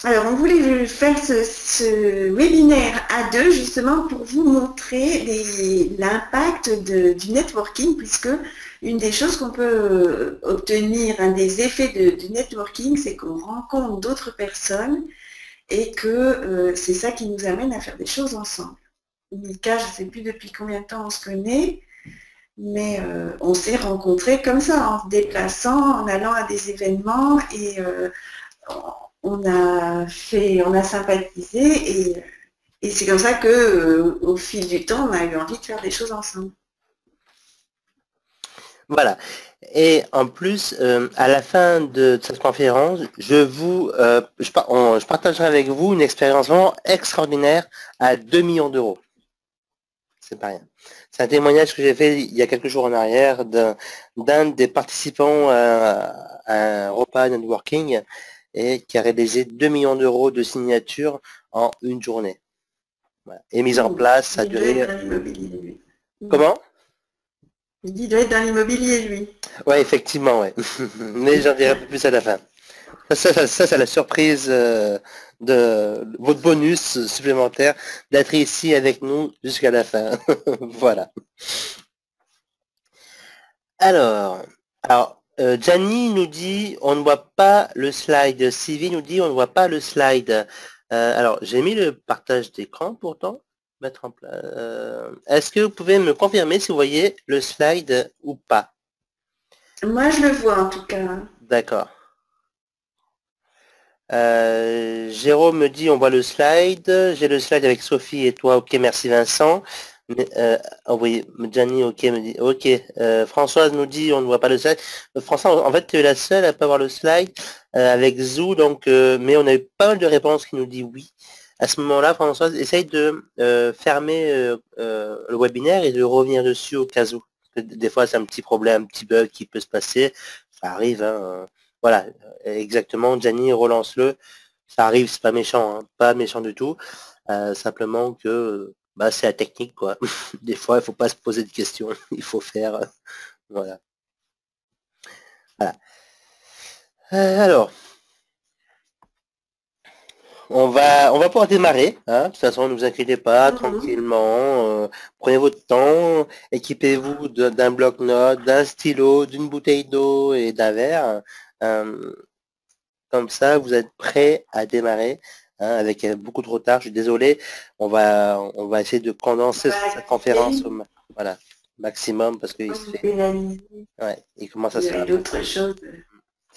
Alors, on voulait faire ce webinaire à deux justement pour vous montrer l'impact du networking, puisque une des choses qu'on peut obtenir, un des effets du networking, c'est qu'on rencontre d'autres personnes et que c'est ça qui nous amène à faire des choses ensemble. Mika, je ne sais plus depuis combien de temps on se connaît, mais on s'est rencontrés comme ça, en se déplaçant, en allant à des événements et on a sympathisé et c'est comme ça que au fil du temps, on a eu envie de faire des choses ensemble. Voilà. Et en plus, à la fin de cette conférence, je partagerai avec vous une expérience vraiment extraordinaire à 2 millions d'euros. C'est pas rien. C'est un témoignage que j'ai fait il y a quelques jours en arrière d'un des participants à un repas networking et qui a réalisé 2 millions d'euros de signatures en une journée. Voilà. Et mise en place, ça a duré... Comment? Il doit être dans l'immobilier, lui. Ouais, effectivement, ouais. Mais j'en dirai un peu plus à la fin. Ça, c'est la surprise de votre bonus supplémentaire d'être ici avec nous jusqu'à la fin. Voilà. Alors, Gianni nous dit on ne voit pas le slide. Sylvie nous dit on ne voit pas le slide. Alors, j'ai mis le partage d'écran pourtant. Mettre en place. Est-ce que vous pouvez me confirmer si vous voyez le slide ou pas? Moi, je le vois en tout cas. D'accord. Jérôme me dit on voit le slide. J'ai le slide avec Sophie et toi. Ok, merci Vincent. Mais, oui, Gianni, ok, me dit ok. Françoise nous dit on ne voit pas le slide. François, en fait, tu es la seule à pas voir le slide avec Zou, donc mais on a eu pas mal de réponses qui nous dit oui. À ce moment-là, Françoise, essaye de fermer le webinaire et de revenir dessus au cas où. Parce que des fois, c'est un petit problème, un petit bug qui peut se passer. Ça arrive, hein. Voilà, exactement. Gianni, relance-le. Ça arrive, c'est pas méchant, hein, pas méchant du tout. Simplement que bah, c'est la technique, quoi. Des fois, il faut pas se poser de questions. Il faut faire. Voilà. Voilà. Alors, on va pouvoir démarrer. Hein. De toute façon, ne vous inquiétez pas, tranquillement. Prenez votre temps. Équipez-vous d'un bloc-notes, d'un stylo, d'une bouteille d'eau et d'un verre. Comme ça, vous êtes prêts à démarrer. Hein, avec beaucoup trop tard, je suis désolé. On va essayer de condenser cette conférence au maximum parce qu'il se fait. Ouais, il commence à se faire d'autres choses.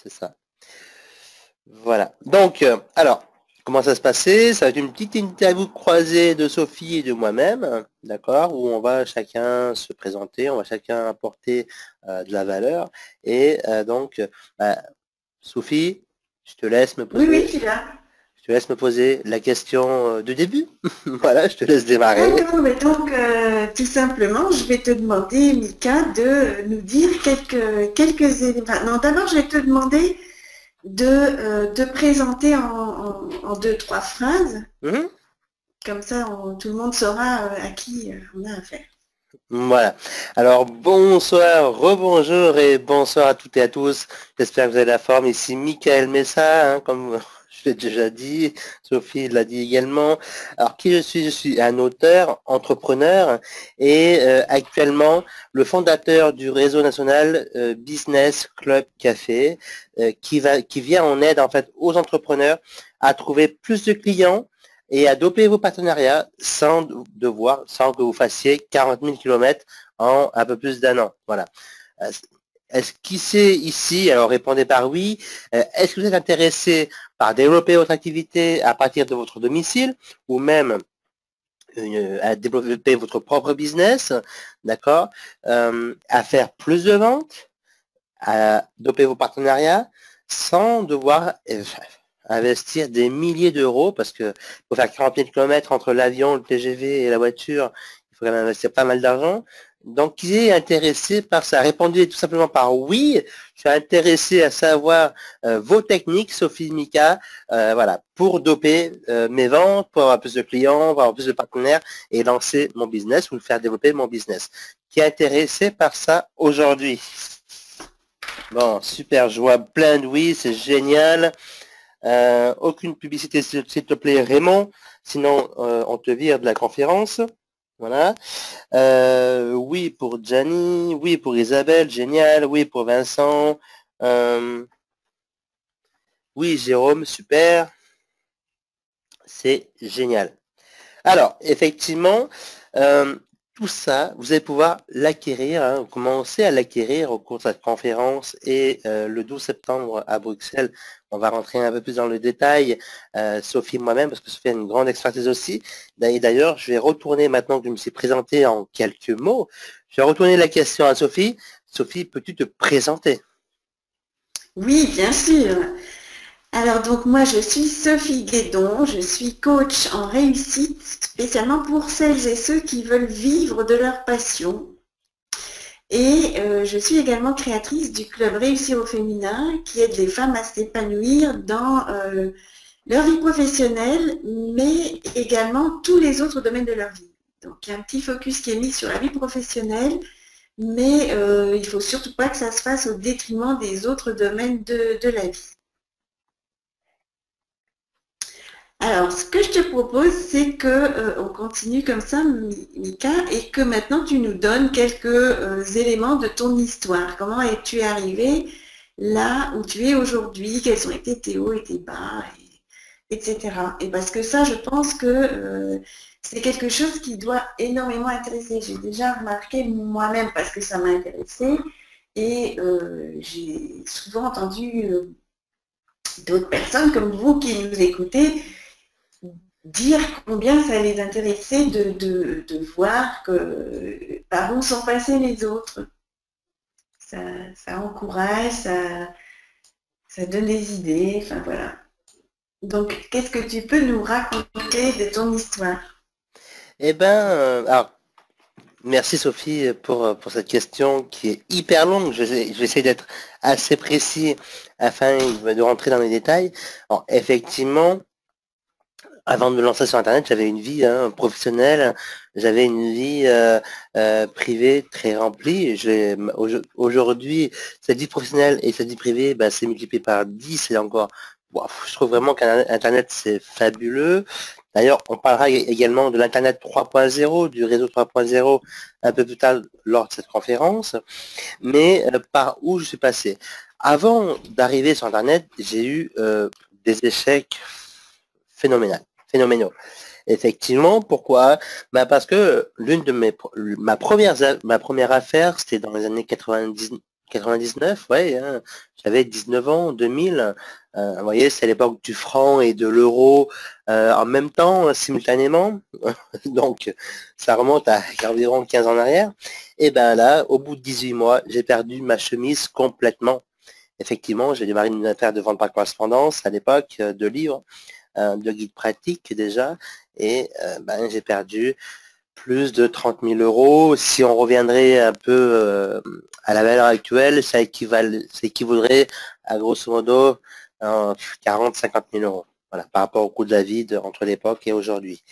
C'est ça. Voilà. Donc, alors, comment ça se passer? Ça va être une petite interview croisée de Sophie et de moi-même, d'accord, où on va chacun se présenter, on va chacun apporter de la valeur. Et donc, Sophie, je te laisse me poser. Oui, tu l'as. Je te laisse me poser la question du début. Voilà, je te laisse démarrer. D'accord, mais donc tout simplement, je vais te demander, Mika, de nous dire quelques éléments. Non, d'abord, je vais te demander de te présenter en deux, trois phrases. Comme ça, tout le monde saura à qui on a affaire. Voilà. Alors, bonsoir, rebonjour et bonsoir à toutes et à tous. J'espère que vous avez la forme. Ici, Michael Messa, hein, comme je l'ai déjà dit. Sophie l'a dit également. Alors, qui je suis? Je suis un auteur, entrepreneur et actuellement le fondateur du réseau national Business Club Café qui vient en aide en fait aux entrepreneurs à trouver plus de clients et à doper vos partenariats sans que vous fassiez 40 000 km en un peu plus d'un an. Voilà. Est-ce qui c'est ici? Alors répondez par oui. Est-ce que vous êtes intéressé par développer votre activité à partir de votre domicile ou même à développer votre propre business, d'accord, à faire plus de ventes, à doper vos partenariats sans devoir investir des milliers d'euros parce que pour faire 40 000 km entre l'avion, le TGV et la voiture, il faut quand même investir pas mal d'argent. Donc, qui est intéressé par ça? Répondez tout simplement par oui. Je suis intéressé à savoir vos techniques, Sophie, Mika, voilà, pour doper mes ventes, pour avoir plus de clients, pour avoir plus de partenaires et lancer mon business ou faire développer mon business. Qui est intéressé par ça aujourd'hui? Bon, super, je vois plein de oui, c'est génial. Aucune publicité, s'il te plaît, Raymond. Sinon, on te vire de la conférence. Voilà. Oui pour Gianni, oui pour Isabelle, génial. Oui pour Vincent. Oui, Jérôme, super. C'est génial. Alors, effectivement, tout ça, vous allez pouvoir l'acquérir, hein, commencer à l'acquérir au cours de cette conférence et le 12 septembre à Bruxelles. On va rentrer un peu plus dans le détail, Sophie moi-même, parce que Sophie a une grande expertise aussi. Et d'ailleurs, je vais retourner, maintenant que je me suis présenté en quelques mots, je vais retourner la question à Sophie. Sophie, peux-tu te présenter? Oui, bien sûr. Alors donc moi je suis Sophie Guédon, je suis coach en réussite spécialement pour celles et ceux qui veulent vivre de leur passion. Et je suis également créatrice du club Réussir au féminin qui aide les femmes à s'épanouir dans leur vie professionnelle, mais également tous les autres domaines de leur vie. Donc il y a un petit focus qui est mis sur la vie professionnelle, mais il ne faut surtout pas que ça se fasse au détriment des autres domaines de la vie. Alors, ce que je te propose, c'est que on continue comme ça, Mika, et que maintenant tu nous donnes quelques éléments de ton histoire. Comment es-tu arrivé là où tu es aujourd'hui? Quels ont été tes hauts et tes bas, etc. Et parce que ça, je pense que c'est quelque chose qui doit énormément intéresser. J'ai déjà remarqué moi-même parce que ça m'a intéressé et j'ai souvent entendu d'autres personnes comme vous qui nous écoutez dire combien ça les intéressait de voir que par où sont passés les autres. Ça encourage, ça donne des idées, enfin voilà. Donc, qu'est-ce que tu peux nous raconter de ton histoire? Eh ben, alors, merci Sophie pour cette question qui est hyper longue. Je vais essayer d'être assez précis afin de rentrer dans les détails. Alors, effectivement, avant de me lancer sur Internet, j'avais une vie professionnelle, j'avais une vie privée très remplie. Aujourd'hui, cette vie professionnelle et cette vie privée, bah, c'est multiplié par 10 et encore. Wow, je trouve vraiment qu'Internet, c'est fabuleux. D'ailleurs, on parlera également de l'Internet 3.0, du réseau 3.0 un peu plus tard lors de cette conférence. Mais par où je suis passé? Avant d'arriver sur Internet, j'ai eu des échecs phénoménaux. Effectivement, pourquoi? Bah parce que ma première affaire, c'était dans les années 99, ouais, hein, j'avais 19 ans, 2000. Vous voyez, c'est l'époque du franc et de l'euro en même temps, simultanément. Donc, ça remonte à environ 15 ans en arrière. Et ben là, au bout de 18 mois, j'ai perdu ma chemise complètement. Effectivement, j'ai démarré une affaire de vente par correspondance à l'époque de livres, de guides pratiques déjà, et ben, j'ai perdu plus de 30 000 euros. Si on reviendrait un peu à la valeur actuelle, ça équivaudrait à grosso modo 40-50 000 euros. Voilà, par rapport au coût de la vie entre l'époque et aujourd'hui.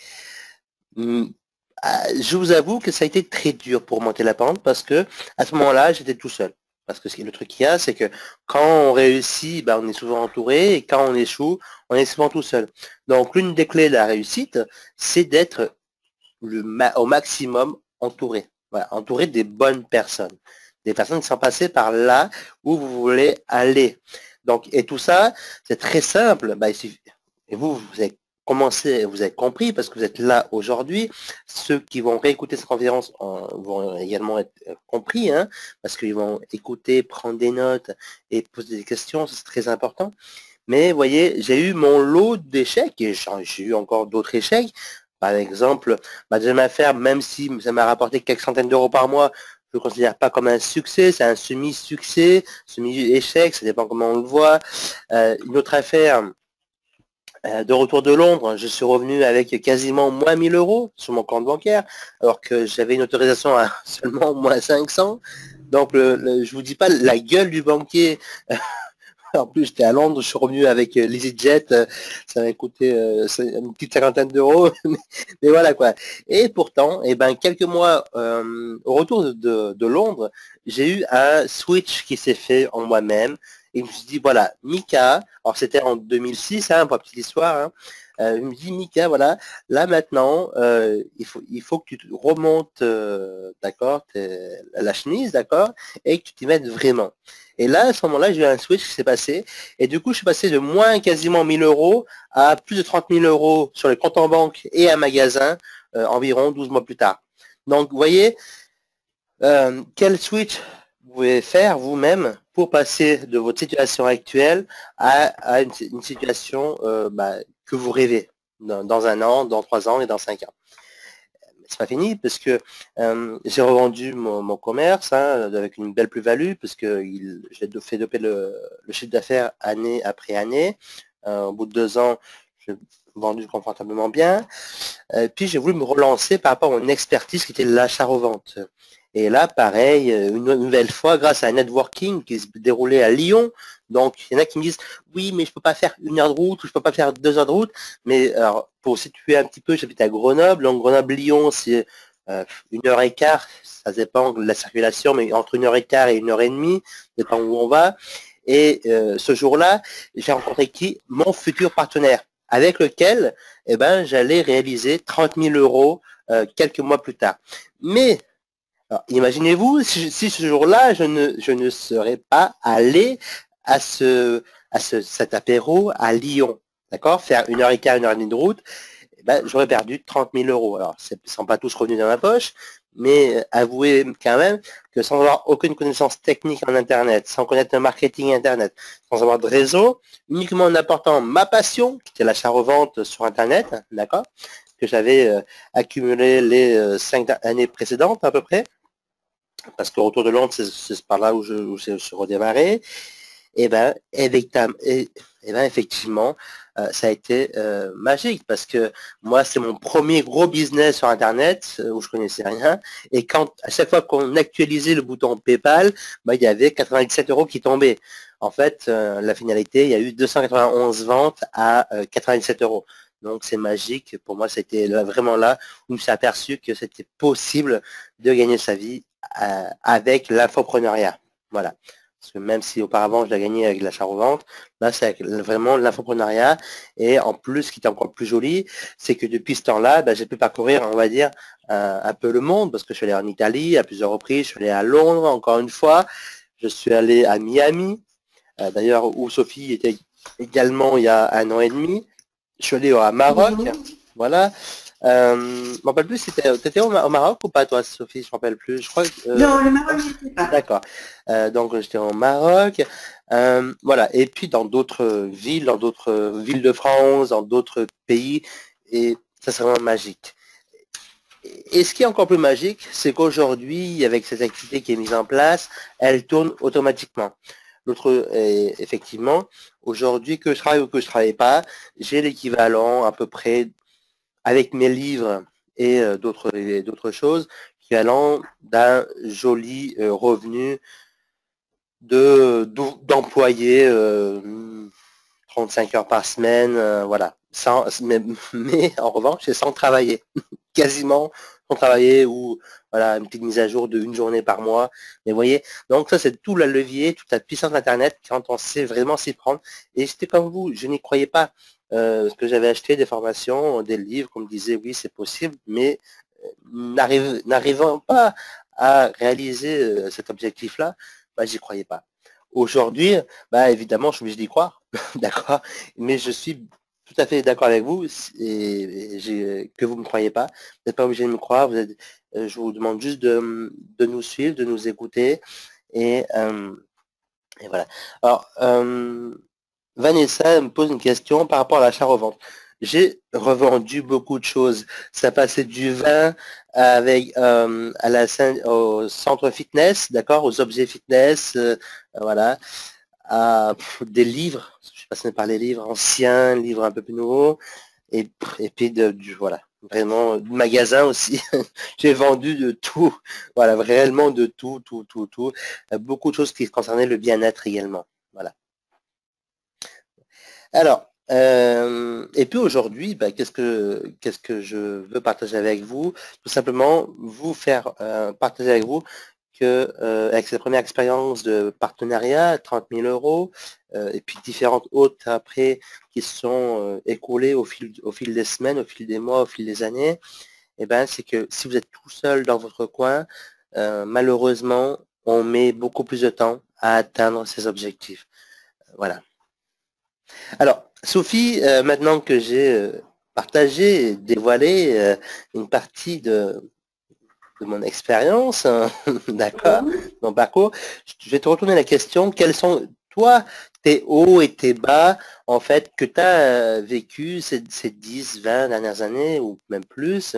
Je vous avoue que ça a été très dur pour monter la pente parce que à ce moment-là, j'étais tout seul. Parce que le truc qu'il y a, c'est que quand on réussit, bah, on est souvent entouré, et quand on échoue, on est souvent tout seul. Donc l'une des clés de la réussite, c'est d'être au maximum entouré. Voilà, entouré des bonnes personnes. Des personnes qui sont passées par là où vous voulez aller. Donc, et tout ça, c'est très simple. Bah, et vous avez commencé, vous avez compris, parce que vous êtes là aujourd'hui. Ceux qui vont réécouter cette conférence vont également être compris, hein, parce qu'ils vont écouter, prendre des notes et poser des questions, c'est très important. Mais vous voyez, j'ai eu mon lot d'échecs, et j'ai eu encore d'autres échecs. Par exemple, ma deuxième affaire, même si ça m'a rapporté quelques centaines d'euros par mois, je ne le considère pas comme un succès, c'est un semi-succès, semi-échec, ça dépend comment on le voit. Une autre affaire, de retour de Londres, je suis revenu avec quasiment moins 1000 euros sur mon compte bancaire, alors que j'avais une autorisation à seulement moins 500. Donc, je vous dis pas la gueule du banquier. En plus, j'étais à Londres, je suis revenu avec l'EasyJet, ça m'a coûté une petite cinquantaine d'euros, mais voilà quoi. Et pourtant, eh ben, quelques mois au retour de Londres, j'ai eu un switch qui s'est fait en moi-même, Et je me suis dit, voilà, Mika, alors c'était en 2006, hein, pour la petite histoire, hein, je me dis, Mika, voilà, là maintenant, il faut que tu te remontes, d'accord, la chemise, d'accord, et que tu t'y mettes vraiment. Et là, à ce moment-là, j'ai eu un switch qui s'est passé, et du coup, je suis passé de moins quasiment 1000 euros à plus de 30 000 euros sur les comptes en banque et un magasin, environ 12 mois plus tard. Donc, vous voyez, quel switch vous pouvez faire vous-même pour passer de votre situation actuelle à une situation que vous rêvez dans un an, dans 3 ans et dans 5 ans. C'est pas fini parce que j'ai revendu mon commerce avec une belle plus-value parce que j'ai fait doper le chiffre d'affaires année après année. Au bout de 2 ans, j'ai vendu confortablement bien. Puis j'ai voulu me relancer par rapport à mon expertise qui était l'achat-revente. Et là, pareil, une nouvelle fois, grâce à un networking qui se déroulait à Lyon. Donc, il y en a qui me disent, oui, mais je peux pas faire 1 heure de route, ou je peux pas faire 2 heures de route. Mais alors, pour situer un petit peu, j'habite à Grenoble. Donc, Grenoble-Lyon, c'est 1 heure et quart. Ça dépend de la circulation, mais entre 1 heure et quart et 1 heure et demie, ça dépend où on va. Et ce jour-là, j'ai rencontré qui? Mon futur partenaire, avec lequel j'allais réaliser 30 000 euros quelques mois plus tard. Mais imaginez-vous si ce jour-là, je ne serais pas allé à cet apéro à Lyon, d'accord, faire 1 heure et quart, 1 heure et demie de route, j'aurais perdu 30 000 euros. Alors, ils ne sont pas tous revenus dans ma poche, mais avouez quand même que sans avoir aucune connaissance technique en Internet, sans connaître le marketing Internet, sans avoir de réseau, uniquement en apportant ma passion, qui était l'achat-revente sur Internet, d'accord, que j'avais accumulé les 5 années précédentes à peu près, parce que retour de Londres, c'est par là où je suis redémarré, effectivement, ça a été magique parce que moi, c'est mon premier gros business sur Internet où je connaissais rien. Et quand à chaque fois qu'on actualisait le bouton PayPal, il y avait 97 euros qui tombaient. En fait, la finalité, il y a eu 291 ventes à 97 euros. Donc c'est magique. Pour moi, c'était vraiment là où je me suis aperçu que c'était possible de gagner sa vie avec l'infopreneuriat. Voilà. Parce que même si auparavant je l'ai gagné avec l'achat-revente, là c'est vraiment l'infopreneuriat. Et en plus, ce qui est encore plus joli, c'est que depuis ce temps-là, j'ai pu parcourir, on va dire, un peu le monde, parce que je suis allé en Italie à plusieurs reprises, je suis allé à Londres encore une fois, je suis allé à Miami, d'ailleurs où Sophie était également il y a 1 an et demi. Je suis allé à Maroc, voilà. Je me rappelle plus, t'étais au Maroc ou pas toi, Sophie? Je me rappelle plus. Je crois que, non, le Maroc, je sais pas. D'accord. Donc j'étais au Maroc. Voilà. Et puis dans d'autres villes de France, dans d'autres pays, et ça c'est vraiment magique. Et ce qui est encore plus magique, c'est qu'aujourd'hui, avec cette activité qui est mise en place, elle tourne automatiquement. Effectivement, aujourd'hui, que je travaille ou que je travaille pas, j'ai l'équivalent à peu près avec mes livres et d'autres choses, l'équivalent d'un joli revenu d'employés 35 heures par semaine, voilà. Mais en revanche, c'est sans travailler, quasiment sans travailler, ou voilà, une petite mise à jour de 1 journée par mois. Mais vous voyez, donc ça c'est tout le levier, toute la puissance d'Internet quand on sait vraiment s'y prendre. Et j'étais comme vous, je n'y croyais pas. Parce que j'avais acheté des formations, des livres, qu'on me disait oui c'est possible, mais n'arrivant pas à réaliser cet objectif-là, j'y croyais pas. Aujourd'hui, évidemment, je suis obligé d'y croire, d'accord, mais je suis tout à fait d'accord avec vous, que vous ne me croyez pas, vous n'êtes pas obligé de me croire, je vous demande juste de nous suivre, de nous écouter, et voilà. Alors, Vanessa me pose une question par rapport à l'achat-revente. J'ai revendu beaucoup de choses. Ça passait du vin avec au centre fitness, d'accord, aux objets fitness, voilà, à des livres. Je suis passé par les livres anciens, livres un peu plus nouveaux, et puis voilà, vraiment du magasin aussi. J'ai vendu de tout, voilà, réellement de tout, tout. Beaucoup de choses qui concernaient le bien-être également. Voilà. Alors, et puis aujourd'hui, qu'est-ce que je veux partager avec vous? Tout simplement, vous faire partager avec vous que avec cette première expérience de partenariat, 30 000 euros, et puis différentes autres après qui se sont écoulées au fil des semaines, au fil des mois, au fil des années, eh ben, c'est que si vous êtes tout seul dans votre coin, malheureusement, on met beaucoup plus de temps à atteindre ses objectifs. Voilà. Alors, Sophie, maintenant que j'ai partagé et dévoilé une partie de mon expérience, hein, d'accord, mon parcours, je vais te retourner la question, quels sont, toi, tes hauts et tes bas, en fait, que tu as vécu ces 10, 20 dernières années, ou même plus,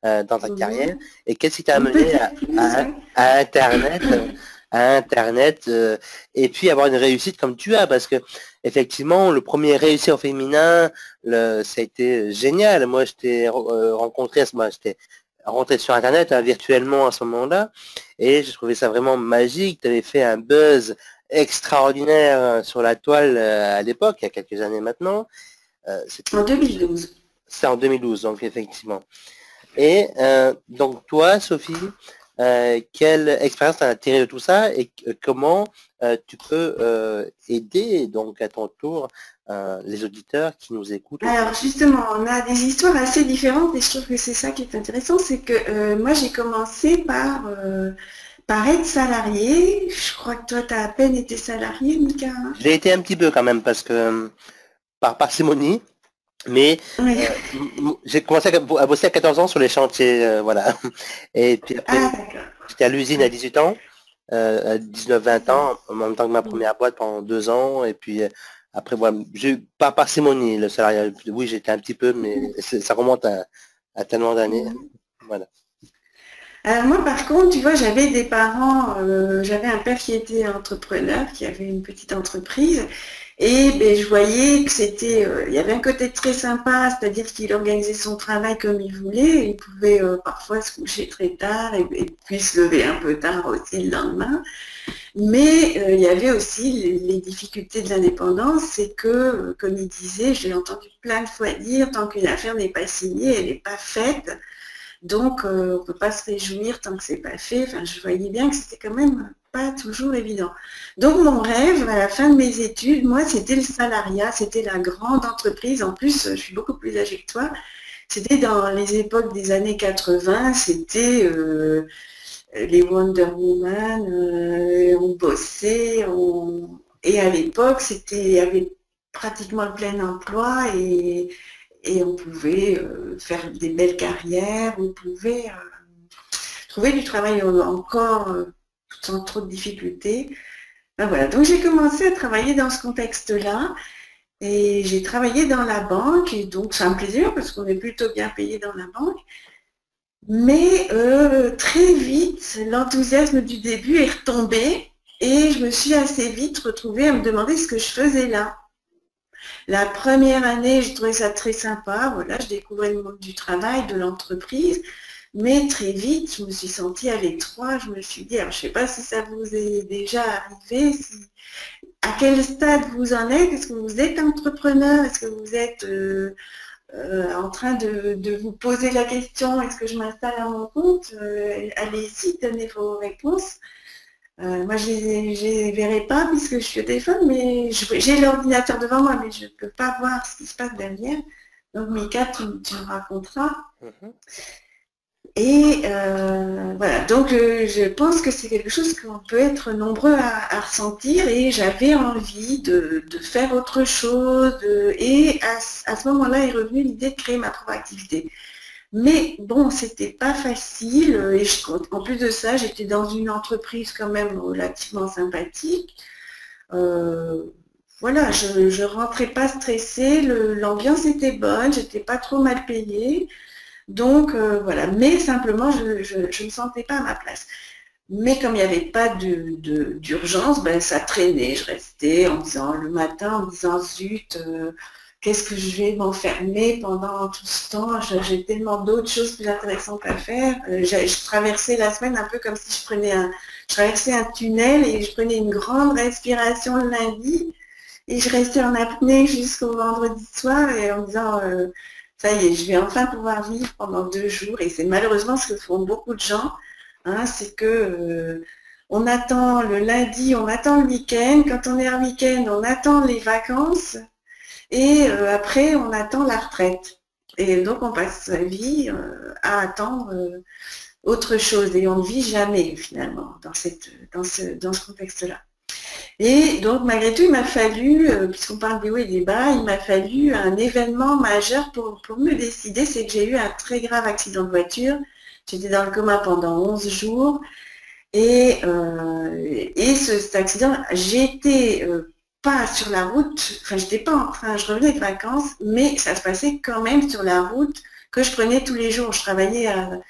dans ta carrière, et qu'est-ce qui t'a amené à Internet, et puis avoir une réussite comme tu as, parce que effectivement, le premier réussir au féminin, ça a été génial. Moi, je t'ai rencontré à ce moment, j'étais rentré sur Internet virtuellement à ce moment-là, et j'ai trouvé ça vraiment magique. Tu avais fait un buzz extraordinaire sur la toile à l'époque, il y a quelques années maintenant. En 2012. C'est en 2012, donc effectivement. Et donc toi, Sophie, quelle expérience tu as tiré de tout ça et comment tu peux aider donc à ton tour les auditeurs qui nous écoutent? Alors justement, on a des histoires assez différentes et je trouve que c'est ça qui est intéressant, c'est que moi j'ai commencé par être salarié. Je crois que toi tu as à peine été salarié, Mika. J'ai été un petit peu quand même parce que par parcimonie. Mais Oui. j'ai commencé à bosser à 14 ans sur les chantiers, voilà. Et puis après, j'étais à l'usine à 18 ans, à 19-20 ans, en même temps que ma première boîte pendant 2 ans. Et puis après, voilà, j'ai eu pas parcimonie le salariat. Oui, j'étais un petit peu, mais ça remonte à tellement d'années. Voilà. Alors moi par contre, tu vois, j'avais des parents, j'avais un père qui était entrepreneur, qui avait une petite entreprise, et ben, je voyais que c'était, il y avait un côté très sympa, c'est-à-dire qu'il organisait son travail comme il voulait, il pouvait parfois se coucher très tard et puis se lever un peu tard aussi le lendemain. Mais il y avait aussi les difficultés de l'indépendance, c'est que, comme il disait, j'ai entendu plein de fois dire, tant qu'une affaire n'est pas signée, elle n'est pas faite. Donc, on ne peut pas se réjouir tant que c'est pas fait. Enfin, je voyais bien que c'était quand même pas toujours évident. Donc, mon rêve, à la fin de mes études, moi, c'était le salariat, c'était la grande entreprise. En plus, je suis beaucoup plus âgée que toi. C'était dans les époques des années 80, c'était les Wonder Woman, on bossait, et à l'époque, il y avait pratiquement le plein emploi et on pouvait faire des belles carrières, on pouvait trouver du travail encore sans trop de difficultés. Ben voilà. Donc j'ai commencé à travailler dans ce contexte-là et j'ai travaillé dans la banque et donc c'est un plaisir parce qu'on est plutôt bien payé dans la banque. Mais très vite, l'enthousiasme du début est retombé et je me suis assez vite retrouvée à me demander ce que je faisais là. La première année, j'ai trouvé ça très sympa. Voilà, je découvrais le monde du travail, de l'entreprise. Mais très vite, je me suis sentie à l'étroit. Je me suis dit, alors, je ne sais pas si ça vous est déjà arrivé, à quel stade vous en êtes. Est-ce que vous êtes entrepreneur? Est-ce que vous êtes en train de vous poser la question, est-ce que je m'installe à mon compte? Allez-y, donnez vos réponses. Moi, je ne les verrai pas puisque je suis au téléphone, mais j'ai l'ordinateur devant moi, mais je ne peux pas voir ce qui se passe derrière. Donc, Mika, tu me raconteras. Et voilà, donc je pense que c'est quelque chose qu'on peut être nombreux à ressentir et j'avais envie de faire autre chose et à ce moment-là est revenue l'idée de créer ma propre activité. Mais bon, c'était pas facile et en plus de ça, j'étais dans une entreprise quand même relativement sympathique. Voilà, je rentrais pas stressée, l'ambiance était bonne, j'étais pas trop mal payée. Donc voilà, mais simplement, je ne me sentais pas à ma place. Mais comme il n'y avait pas d'urgence, ben, ça traînait. Je restais en disant le matin, en disant zut, qu'est-ce que je vais m'enfermer pendant tout ce temps? J'ai tellement d'autres choses plus intéressantes à faire. Je traversais la semaine un peu comme si je traversais un tunnel et je prenais une grande respiration le lundi et je restais en apnée jusqu'au vendredi soir et en me disant ça y est, je vais enfin pouvoir vivre pendant 2 jours et c'est malheureusement ce que font beaucoup de gens. Hein, c'est que On attend le lundi, on attend le week-end. Quand on est en week-end, on attend les vacances. Et après, on attend la retraite. Et donc, on passe sa vie à attendre autre chose. Et on ne vit jamais, finalement, dans ce contexte-là. Et donc, malgré tout, il m'a fallu, puisqu'on parle des hauts et des bas, il m'a fallu un événement majeur pour me décider. C'est que j'ai eu un très grave accident de voiture. J'étais dans le coma pendant 11 jours. Et cet accident, j'étais pas sur la route, enfin, j'étais pas en train, je revenais de vacances, mais ça se passait quand même sur la route que je prenais tous les jours. Je travaillais à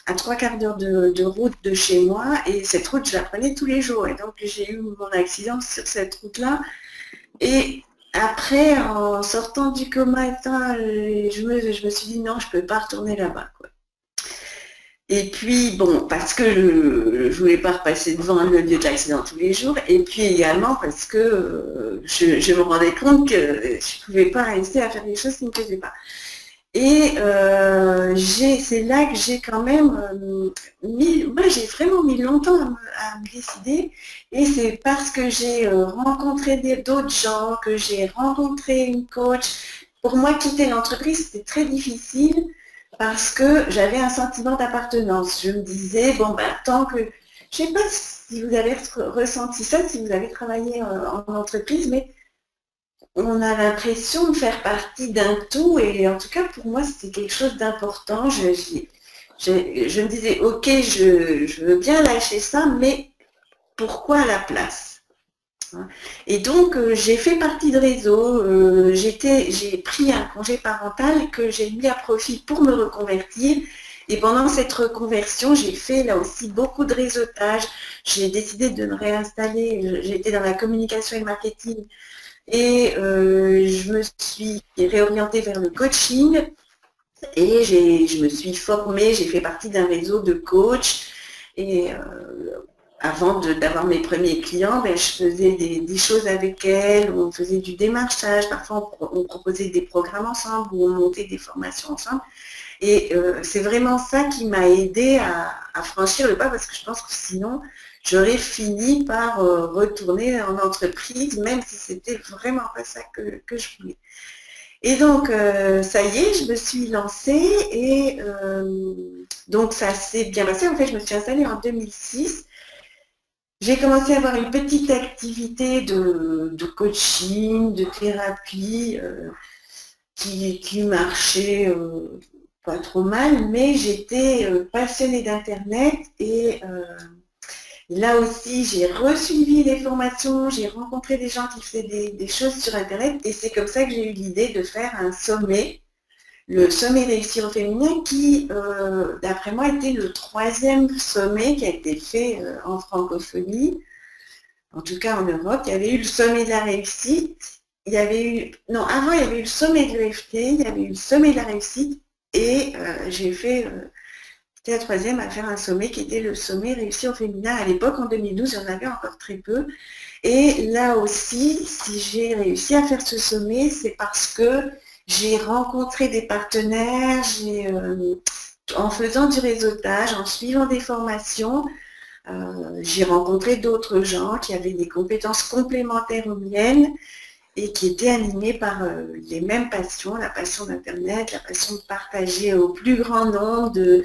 3/4 d'heure de route de chez moi et cette route, je la prenais tous les jours. Et donc, j'ai eu mon accident sur cette route-là. Et après, en sortant du coma, je me suis dit non, je peux pas retourner là-bas, quoi. Et puis, bon, parce que je ne voulais pas repasser devant le lieu de l'accident tous les jours, et puis également parce que je me rendais compte que je ne pouvais pas rester à faire des choses qui ne me plaisaient pas. Et c'est là que j'ai quand même moi j'ai vraiment mis longtemps à me décider, et c'est parce que j'ai rencontré d'autres gens, que j'ai rencontré une coach. Pour moi, quitter l'entreprise, c'était très difficile, parce que j'avais un sentiment d'appartenance. Je me disais, bon, ben, tant que... Je ne sais pas si vous avez ressenti ça, si vous avez travaillé en entreprise, mais on a l'impression de faire partie d'un tout, et en tout cas, pour moi, c'était quelque chose d'important. Je me disais, ok, je veux bien lâcher ça, mais pourquoi la place? Et donc, j'ai fait partie de réseau, j'ai pris un congé parental que j'ai mis à profit pour me reconvertir. Et pendant cette reconversion, j'ai fait là aussi beaucoup de réseautage. J'ai décidé de me réinstaller, j'étais dans la communication et le marketing, et je me suis réorientée vers le coaching, et je me suis formée, j'ai fait partie d'un réseau de coachs, et avant d'avoir mes premiers clients, ben, je faisais des choses avec elles, on faisait du démarchage, parfois on proposait des programmes ensemble, ou on montait des formations ensemble. Et c'est vraiment ça qui m'a aidé à franchir le pas, parce que je pense que sinon, j'aurais fini par retourner en entreprise, même si c'était vraiment pas ça que je voulais. Et donc, ça y est, je me suis lancée, et donc ça s'est bien passé. En fait, je me suis installée en 2006. J'ai commencé à avoir une petite activité de coaching, de thérapie qui marchait pas trop mal, mais j'étais passionnée d'Internet, et là aussi j'ai resuivi les formations, j'ai rencontré des gens qui faisaient des choses sur Internet, et c'est comme ça que j'ai eu l'idée de faire un sommet, le sommet Réussir au féminin, qui, d'après moi, était le 3e sommet qui a été fait en francophonie, en tout cas en Europe. Il y avait eu le sommet de la réussite, il y avait eu, non, avant il y avait eu le sommet de l'EFT, il y avait eu le sommet de la réussite, et j'ai fait, c'était la 3e à faire un sommet qui était le sommet Réussir au féminin. À l'époque, en 2012, il y en avait encore très peu. Et là aussi, si j'ai réussi à faire ce sommet, c'est parce que j'ai rencontré des partenaires, en faisant du réseautage, en suivant des formations, j'ai rencontré d'autres gens qui avaient des compétences complémentaires aux miennes, et qui étaient animés par les mêmes passions, la passion d'Internet, la passion de partager au plus grand nombre.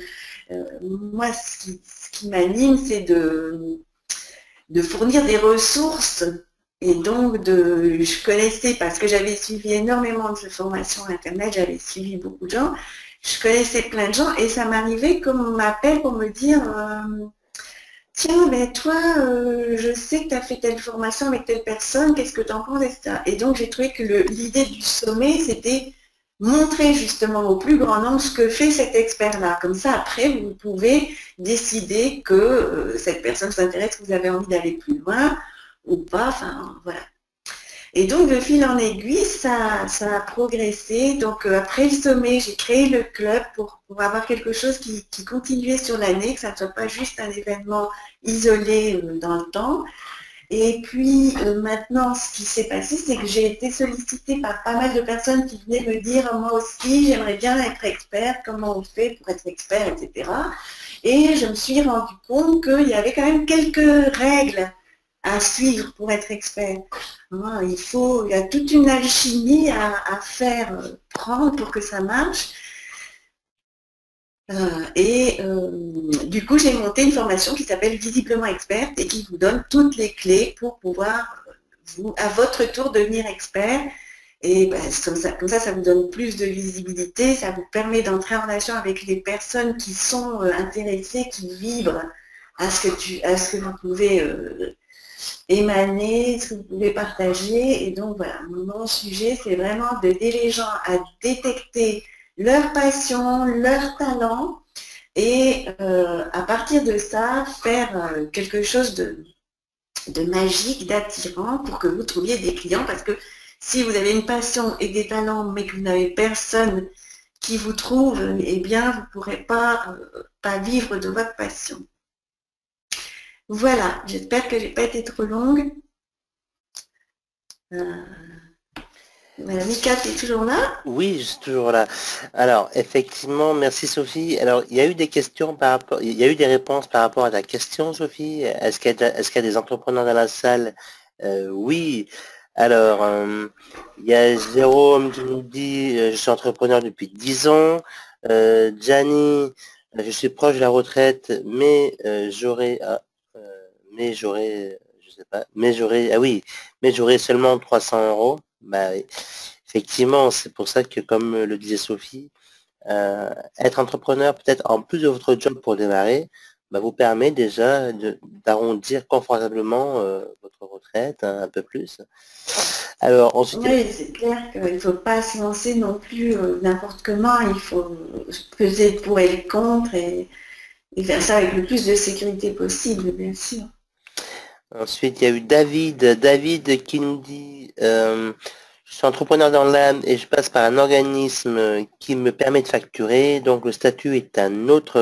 Moi, ce qui m'anime, c'est de fournir des ressources. Et donc, je connaissais, parce que j'avais suivi énormément de formations Internet, j'avais suivi beaucoup de gens, je connaissais plein de gens, et ça m'arrivait comme on m'appelle pour me dire tiens, ben toi, je sais que tu as fait telle formation avec telle personne, qu'est-ce que tu en penses, etc. Et donc, j'ai trouvé que l'idée du sommet, c'était montrer justement au plus grand nombre ce que fait cet expert-là. Comme ça, après, vous pouvez décider que cette personne s'intéresse, que vous avez envie d'aller plus loin ou pas, enfin, voilà. Et donc, de fil en aiguille, ça a progressé. Donc, après le sommet, j'ai créé le club pour avoir quelque chose qui continuait sur l'année, que ça ne soit pas juste un événement isolé dans le temps. Et puis maintenant, ce qui s'est passé, c'est que j'ai été sollicitée par pas mal de personnes qui venaient me dire, moi aussi, j'aimerais bien être expert, comment on fait pour être expert, etc. Et je me suis rendu compte qu'il y avait quand même quelques règles à suivre pour être expert. Il y a toute une alchimie à faire prendre pour que ça marche. Du coup, j'ai monté une formation qui s'appelle Visiblement Experte et qui vous donne toutes les clés pour pouvoir, vous, à votre tour, devenir expert. Et ben, ça vous donne plus de visibilité, ça vous permet d'entrer en relation avec les personnes qui sont intéressées, qui vibrent à ce que vous pouvez émaner, ce que vous pouvez partager. Et donc, voilà, mon sujet, c'est vraiment d'aider les gens à détecter leur passion, leur talent et à partir de ça, faire quelque chose de magique, d'attirant pour que vous trouviez des clients parce que si vous avez une passion et des talents mais que vous n'avez personne qui vous trouve, eh bien, vous ne pourrez pas vivre de votre passion. Voilà, j'espère que je n'ai pas été trop longue. Voilà, Mika, tu es toujours là? Oui, je suis toujours là. Alors, effectivement, merci Sophie. Alors, il y a eu des questions par rapport, il y a eu des réponses par rapport à ta question, Sophie. Est-ce qu'il y a des entrepreneurs dans la salle? Oui. Alors, il y a Jérôme qui nous dit, je suis entrepreneur depuis 10 ans. Gianni, je suis proche de la retraite, je sais pas, mais j'aurai seulement 300 euros. Bah oui. Effectivement, c'est pour ça que, comme le disait Sophie, être entrepreneur, peut-être en plus de votre job pour démarrer, bah, vous permet déjà d'arrondir confortablement votre retraite un peu plus. Alors ensuite, Oui, c'est clair qu'il ne faut pas se lancer non plus n'importe comment, il faut peser le pour et le contre et faire ça avec le plus de sécurité possible, bien sûr. ensuite, il y a eu David qui nous dit je suis entrepreneur dans l'âme et je passe par un organisme qui me permet de facturer, donc le statut est un autre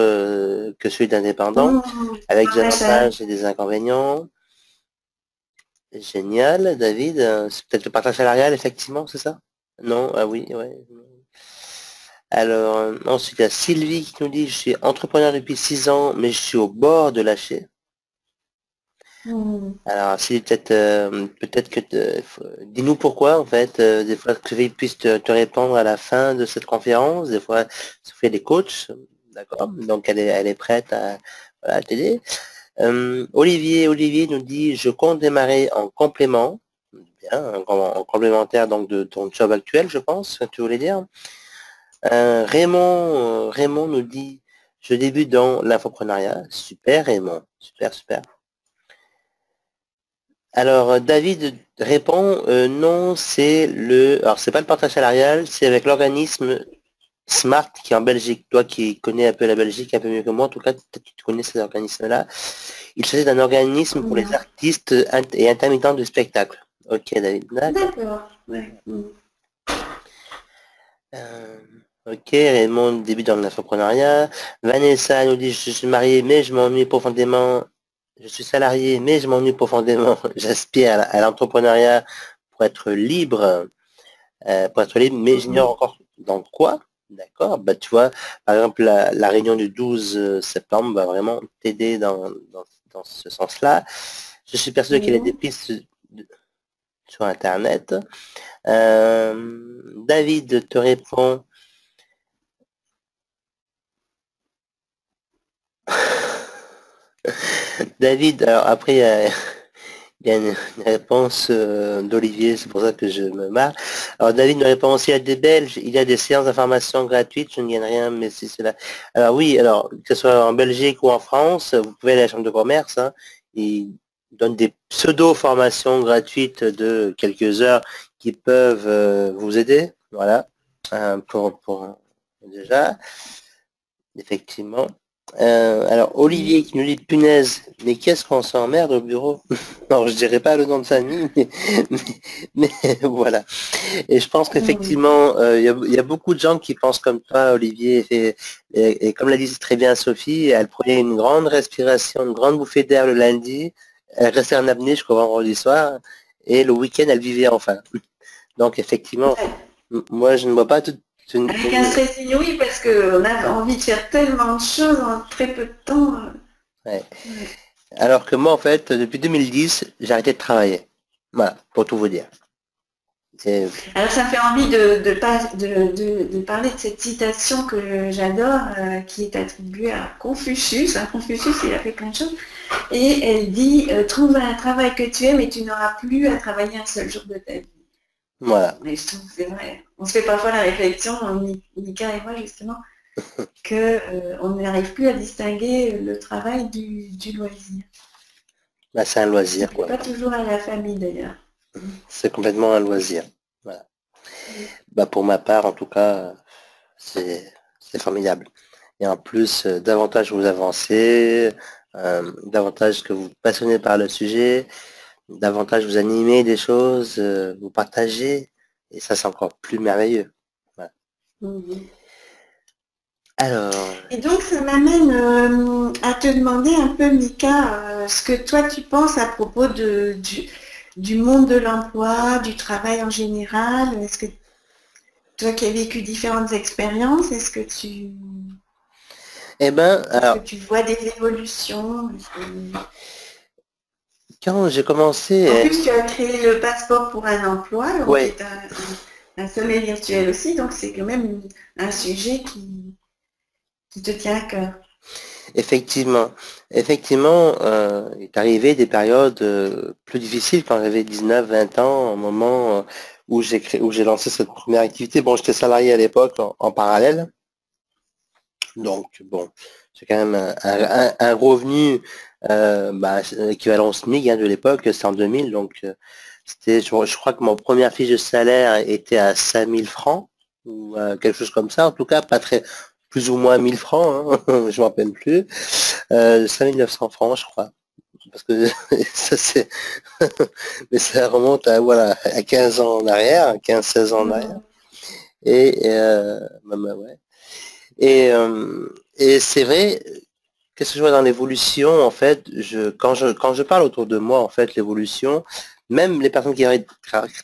que celui d'indépendant, avec des Ouais, avantages et des inconvénients. Génial, David. C'est peut-être le partage salarial, effectivement, c'est ça? Non, ah oui, ouais. Alors, ensuite, il y a Sylvie qui nous dit, je suis entrepreneur depuis 6 ans, mais je suis au bord de lâcher. Alors, Sylvie, peut-être que dis-nous pourquoi, en fait, des fois que Sylvie puisse te répondre à la fin de cette conférence, des fois, Sophie, elle est coach, d'accord? Donc, elle est prête à, voilà, t'aider. Olivier nous dit, je compte démarrer en complément, bien, en complémentaire donc de ton job actuel, je pense, que tu voulais dire. Raymond nous dit, je débute dans l'infoprenariat. Super Raymond, super, super. Alors David répond, non, alors c'est pas le partage salarial, c'est avec l'organisme Smart qui est en Belgique. Toi qui connais un peu la Belgique un peu mieux que moi, en tout cas, peut-être que tu connais ces organismes-là. Il s'agit d'un organisme pour les artistes et intermittents de spectacle. Ok, David. D'accord. Ouais. Ok, Raymond débute dans l'infoprenariat. Vanessa nous dit, je suis mariée, mais je m'ennuie profondément. Je suis salarié, mais je m'ennuie profondément. J'aspire à l'entrepreneuriat pour être libre. Mais j'ignore encore dans quoi. D'accord, bah tu vois, par exemple, la réunion du 12 septembre va vraiment t'aider dans ce sens-là. Je suis persuadé qu'il y a des pistes sur Internet. David te répond. David, alors après, il y a une réponse d'Olivier, c'est pour ça que je me marre. Alors David me répond aussi, il y a des Belges, il y a des séances d'information gratuites, je ne gagne rien, mais si cela. Alors oui, alors que ce soit en Belgique ou en France, vous pouvez aller à la chambre de commerce, hein, ils donnent des pseudo-formations gratuites de quelques heures qui peuvent vous aider, voilà, pour déjà, effectivement. Alors Olivier qui nous dit punaise, mais qu'est-ce qu'on s'emmerde au bureau? Non, je dirais pas le nom de famille, mais voilà. Et je pense qu'effectivement, il y a beaucoup de gens qui pensent comme toi, Olivier, et comme l'a dit très bien Sophie, elle prenait une grande respiration, une grande bouffée d'air le lundi, elle restait en apnée jusqu'au vendredi soir, et le week-end, elle vivait enfin. Donc effectivement, Ouais. moi je ne vois pas toute Avec un stress inouï parce qu'on a envie de faire tellement de choses en très peu de temps. ouais. Ouais. Alors que moi, en fait, depuis 2010, j'ai arrêté de travailler. Voilà, pour tout vous dire. C'est- Alors ça me fait envie de parler de cette citation que j'adore, qui est attribuée à Confucius. Hein, Confucius, il a fait plein de choses. Et elle dit, trouve un travail que tu aimes et tu n'auras plus à travailler un seul jour de ta vie. Voilà. Et je trouve que c'est vrai. On se fait parfois la réflexion, Mika et moi justement, que on n'arrive plus à distinguer le travail du loisir. Bah, c'est un Qui loisir, plaît quoi. pas toujours à la famille d'ailleurs. C'est complètement un loisir. Voilà. Bah, pour ma part, en tout cas, c'est formidable. Et en plus, davantage vous avancez, davantage que vous passionnez par le sujet, davantage vous animez des choses, vous partagez, et ça c'est encore plus merveilleux. Voilà. Mhm. Alors, Et donc, ça m'amène à te demander un peu, Mika, ce que toi tu penses à propos du monde de l'emploi, du travail en général. Est-ce que toi qui as vécu différentes expériences, eh ben, est-ce que alors, tu vois des évolutions? quand j'ai En commencé, plus, tu as créé le passeport pour un emploi, donc qui ouais, est un sommet virtuel aussi, donc c'est quand même un sujet qui te tient à cœur. effectivement, effectivement, il est arrivé des périodes plus difficiles quand j'avais 19, 20 ans, au moment où j'ai lancé cette première activité. Bon, j'étais salarié à l'époque en parallèle, donc bon, c'est quand même un revenu bah, équivalent au SMIC hein, de l'époque, c'est en 2000, donc je crois que mon première fiche de salaire était à 5000 francs ou quelque chose comme ça, en tout cas pas très, plus ou moins 1000 francs, hein, je m'en rappelle plus. 5900 francs, je crois. Parce que ça c'est, mais ça remonte à voilà à 15 ans en arrière, 15, 16 ans en arrière. Mhm. Et ouais. Et c'est vrai, qu'est-ce que je vois dans l'évolution en fait, quand je parle autour de moi en fait l'évolution, même les personnes qui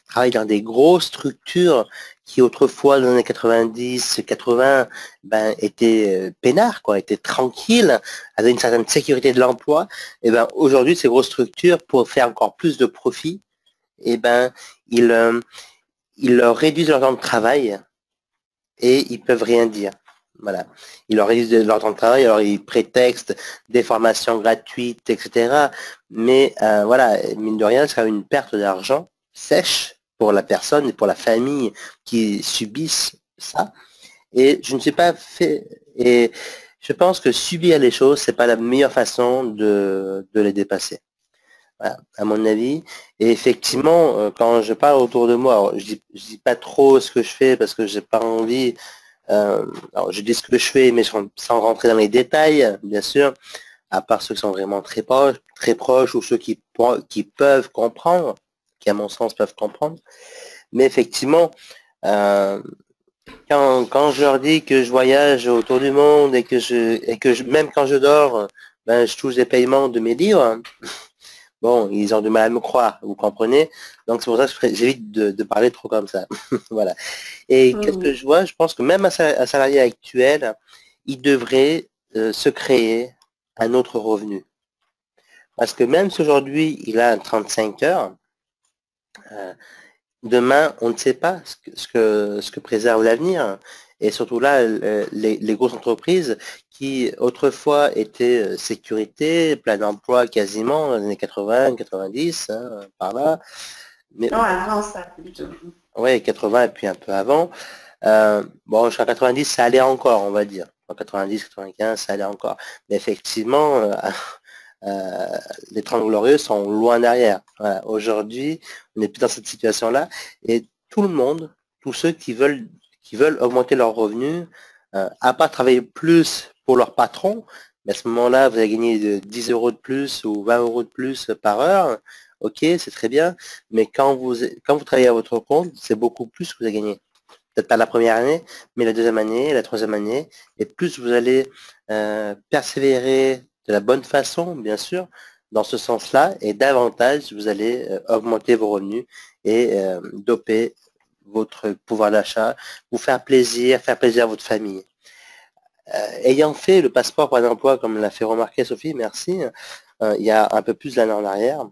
travaillent dans des grosses structures qui autrefois dans les années 90, 80, ben étaient peinards quoi, étaient tranquilles, avaient une certaine sécurité de l'emploi, et ben aujourd'hui ces grosses structures pour faire encore plus de profit, et ben ils ils leur réduisent leur temps de travail et ils peuvent rien dire. Voilà. Ils leur réduisent leur temps de travail, alors ils prétextent des formations gratuites, etc. Mais voilà, mine de rien, ça a une perte d'argent sèche pour la personne et pour la famille qui subissent ça. Et je ne suis pas fait. Et je pense que subir les choses, c'est pas la meilleure façon de les dépasser. Voilà, à mon avis. Et effectivement, quand je parle autour de moi, alors, je dis pas trop ce que je fais parce que j'ai pas envie alors, je dis ce que je fais, mais sans rentrer dans les détails, bien sûr, à part ceux qui sont vraiment très proches ou ceux qui peuvent comprendre, qui à mon sens peuvent comprendre. Mais effectivement, euh, quand je leur dis que je voyage autour du monde même quand je dors, ben, je touche des paiements de mes livres, bon, ils ont du mal à me croire, vous comprenez? Donc c'est pour ça que j'évite de parler trop comme ça. Voilà. Et qu'est-ce que Mhm. je vois? Je pense que même un salarié actuel, il devrait se créer un autre revenu. Parce que même si aujourd'hui il a 35 heures, euh, demain on ne sait pas ce que préserve l'avenir. Et surtout là, les grosses entreprises qui autrefois étaient sécurité, plein d'emploi quasiment dans les années 80, 90, hein, par là. Mais Non, avant ça, plutôt. ouais, 80 et puis un peu avant. Bon, jusqu'à 90, ça allait encore, on va dire. En 90, 95, ça allait encore. Mais effectivement, les 30 glorieux sont loin derrière. Voilà. Aujourd'hui, on n'est plus dans cette situation-là. Et tout le monde, tous ceux qui veulent augmenter leurs revenus, à pas travailler plus pour leur patron, mais à ce moment-là, vous allez gagner de 10 euros de plus ou 20 euros de plus par heure. Ok, c'est très bien. Mais quand vous travaillez à votre compte, c'est beaucoup plus que vous allez gagner peut-être pas la première année, mais la deuxième année, la troisième année, et plus vous allez persévérer de la bonne façon, bien sûr, dans ce sens-là, et davantage, vous allez augmenter vos revenus et doper votre pouvoir d'achat, vous faire plaisir à votre famille. Ayant fait le passeport pour un emploi, comme l'a fait remarquer Sophie, merci, il y a un peu plus d'un an en arrière,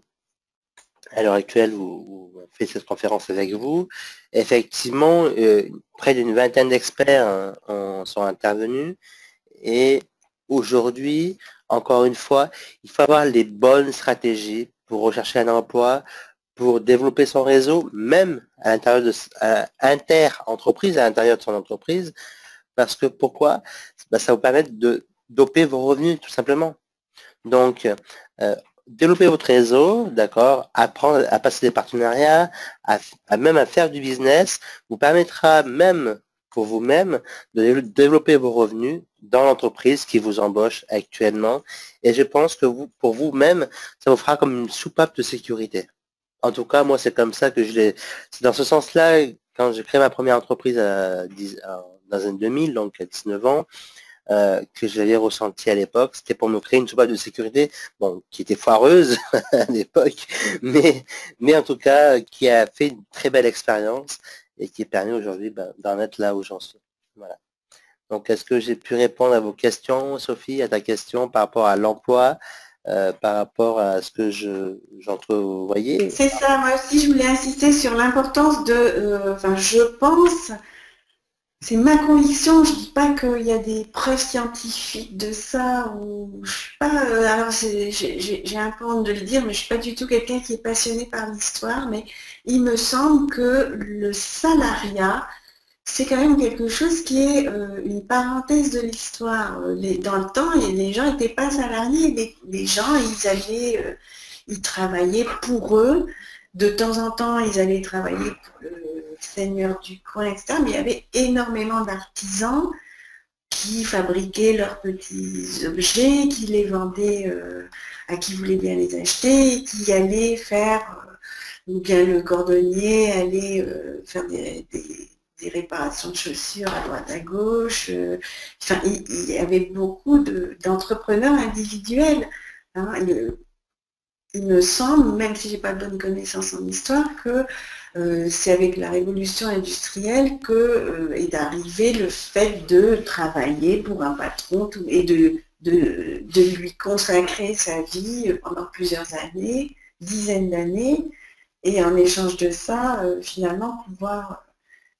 à l'heure actuelle, où on fait cette conférence avec vous, effectivement, près d'une vingtaine d'experts sont intervenus, et aujourd'hui, encore une fois, il faut avoir les bonnes stratégies pour rechercher un emploi, pour développer son réseau, même à l'intérieur de inter-entreprise, à l'intérieur de son entreprise, parce que pourquoi? Ça vous permet de doper vos revenus, tout simplement. Donc, développer votre réseau, d'accord, apprendre à passer des partenariats, même à faire du business, vous permettra même pour vous-même de développer vos revenus dans l'entreprise qui vous embauche actuellement. Et je pense que pour vous-même, ça vous fera comme une soupape de sécurité. En tout cas, moi, c'est comme ça que je l'ai. C'est dans ce sens-là, quand j'ai créé ma première entreprise dans un 2000, donc à 19 ans, que j'avais ressenti à l'époque, c'était pour me créer une soupape de sécurité, bon, qui était foireuse à l'époque, mais en tout cas, qui a fait une très belle expérience et qui permet aujourd'hui d'en être là où j'en suis. Voilà. Donc, est-ce que j'ai pu répondre à vos questions, Sophie, à ta question par rapport à l'emploi, par rapport à ce que j'entrevoyais? C'est ça, moi aussi je voulais insister sur l'importance de, je pense, c'est ma conviction, je dis pas qu'il y a des preuves scientifiques de ça, ou je suis pas, alors j'ai un peu honte de le dire, mais je suis pas du tout quelqu'un qui est passionné par l'histoire, mais il me semble que le salariat, c'est quand même quelque chose qui est une parenthèse de l'histoire. Dans le temps, les gens n'étaient pas salariés, les gens, ils travaillaient pour eux. De temps en temps, ils allaient travailler pour le seigneur du coin, etc. Mais il y avait énormément d'artisans qui fabriquaient leurs petits objets, qui les vendaient à qui voulait bien les acheter, qui allaient faire, ou bien le cordonnier allait faire des réparations de chaussures à droite à gauche. Il y avait beaucoup d'entrepreneurs individuels. Hein. Il me semble, même si je n'ai pas de bonne connaissance en histoire, que c'est avec la révolution industrielle que est arrivé le fait de travailler pour un patron et de lui consacrer sa vie pendant plusieurs années, dizaines d'années, et en échange de ça, finalement, pouvoir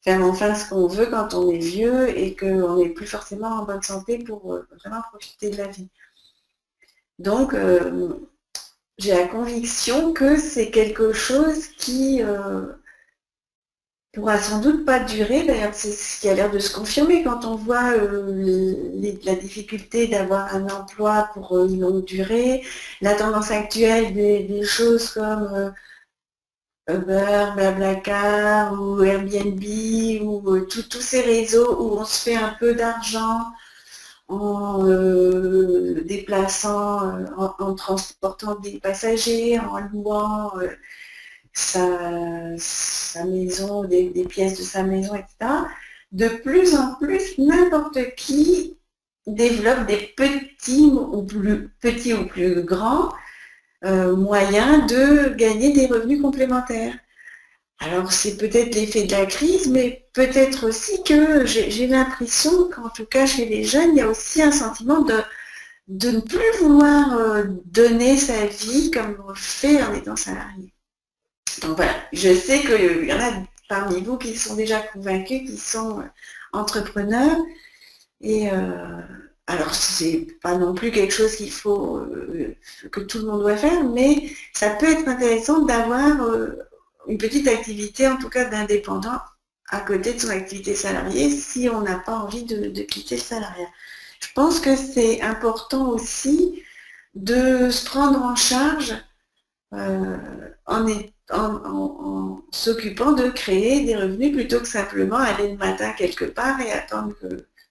faire enfin ce qu'on veut quand on est vieux et qu'on n'est plus forcément en bonne santé pour vraiment profiter de la vie. Donc, j'ai la conviction que c'est quelque chose qui pourra sans doute pas durer. D'ailleurs, c'est ce qui a l'air de se confirmer quand on voit la difficulté d'avoir un emploi pour une longue durée, la tendance actuelle des choses comme Uber, Blablacar ou Airbnb ou tous ces réseaux où on se fait un peu d'argent en déplaçant, en transportant des passagers, en louant sa maison, des pièces de sa maison, etc. De plus en plus, n'importe qui développe des petits ou plus grands moyens de gagner des revenus complémentaires. Alors c'est peut-être l'effet de la crise, mais peut-être aussi que j'ai l'impression qu'en tout cas chez les jeunes, il y a aussi un sentiment de ne plus vouloir donner sa vie comme on le fait en étant salarié. Donc voilà, je sais qu'il y en a parmi vous qui sont déjà convaincus, qui sont entrepreneurs, et alors c'est pas non plus quelque chose qu'il faut que tout le monde doit faire, mais ça peut être intéressant d'avoir une petite activité, en tout cas d'indépendant, à côté de son activité salariée, si on n'a pas envie de quitter le salariat. Je pense que c'est important aussi de se prendre en charge en s'occupant de créer des revenus plutôt que simplement aller le matin quelque part et attendre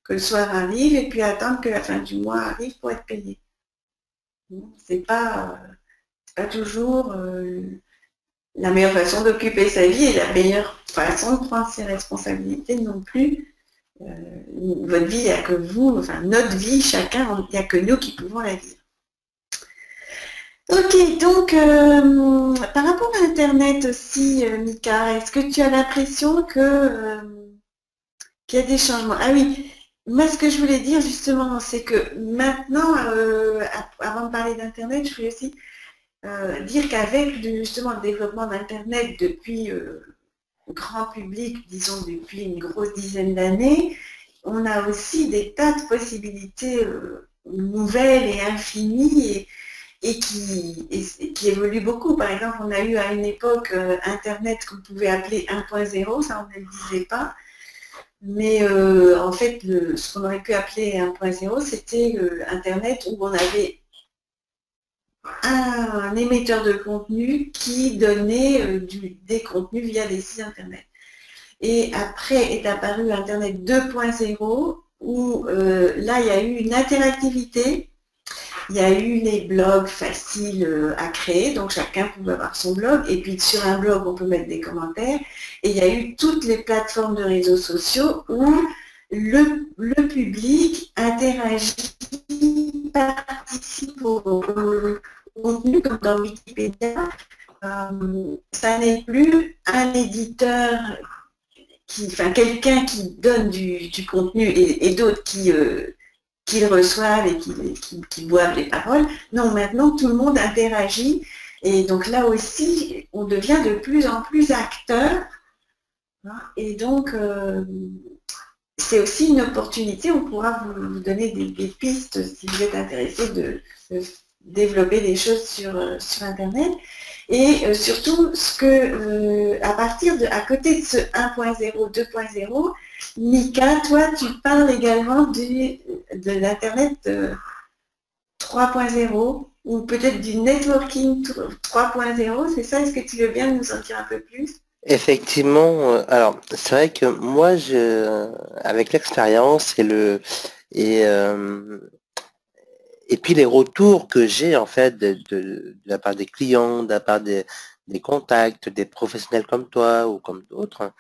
que le soir arrive et puis attendre que la fin du mois arrive pour être payé. C'est pas toujours la meilleure façon d'occuper sa vie et la meilleure façon de prendre ses responsabilités non plus. Votre vie, il n'y a que vous, enfin notre vie, chacun, il n'y a que nous qui pouvons la vivre. Ok, donc par rapport à Internet aussi, Mika, est-ce que tu as l'impression qu'il y a des changements? Ah oui, moi ce que je voulais dire justement, c'est que maintenant, avant de parler d'Internet, je voulais aussi dire qu'avec justement le développement d'Internet depuis grand public, disons depuis une grosse dizaine d'années, on a aussi des tas de possibilités nouvelles et infinies et qui évoluent beaucoup. Par exemple, on a eu à une époque Internet qu'on pouvait appeler 1.0, ça on ne le disait pas. Mais en fait, ce qu'on aurait pu appeler 1.0, c'était Internet où on avait un émetteur de contenu qui donnait des contenus via des sites Internet. Et après est apparu Internet 2.0 où là, il y a eu une interactivité. Il y a eu les blogs faciles à créer, donc chacun pouvait avoir son blog. Et puis sur un blog, on peut mettre des commentaires. Et il y a eu toutes les plateformes de réseaux sociaux où le public interagit, participe au contenu, comme dans Wikipédia. Ça n'est plus un éditeur enfin quelqu'un qui donne du contenu et d'autres qui le reçoivent et qui boivent les paroles. Non, maintenant tout le monde interagit et donc là aussi on devient de plus en plus acteur. Hein, et donc c'est aussi une opportunité, on pourra vous donner des pistes si vous êtes intéressé de développer des choses sur Internet. Et surtout, à partir à côté de ce 1.0, 2.0, Mika, toi, tu parles également de l'Internet 3.0 ou peut-être du networking 3.0, c'est ça? Est-ce que tu veux bien nous en dire un peu plus? Effectivement, alors c'est vrai que moi, avec l'expérience et et puis les retours que j'ai en fait de la part des clients, de la part des contacts, des professionnels comme toi ou comme d'autres,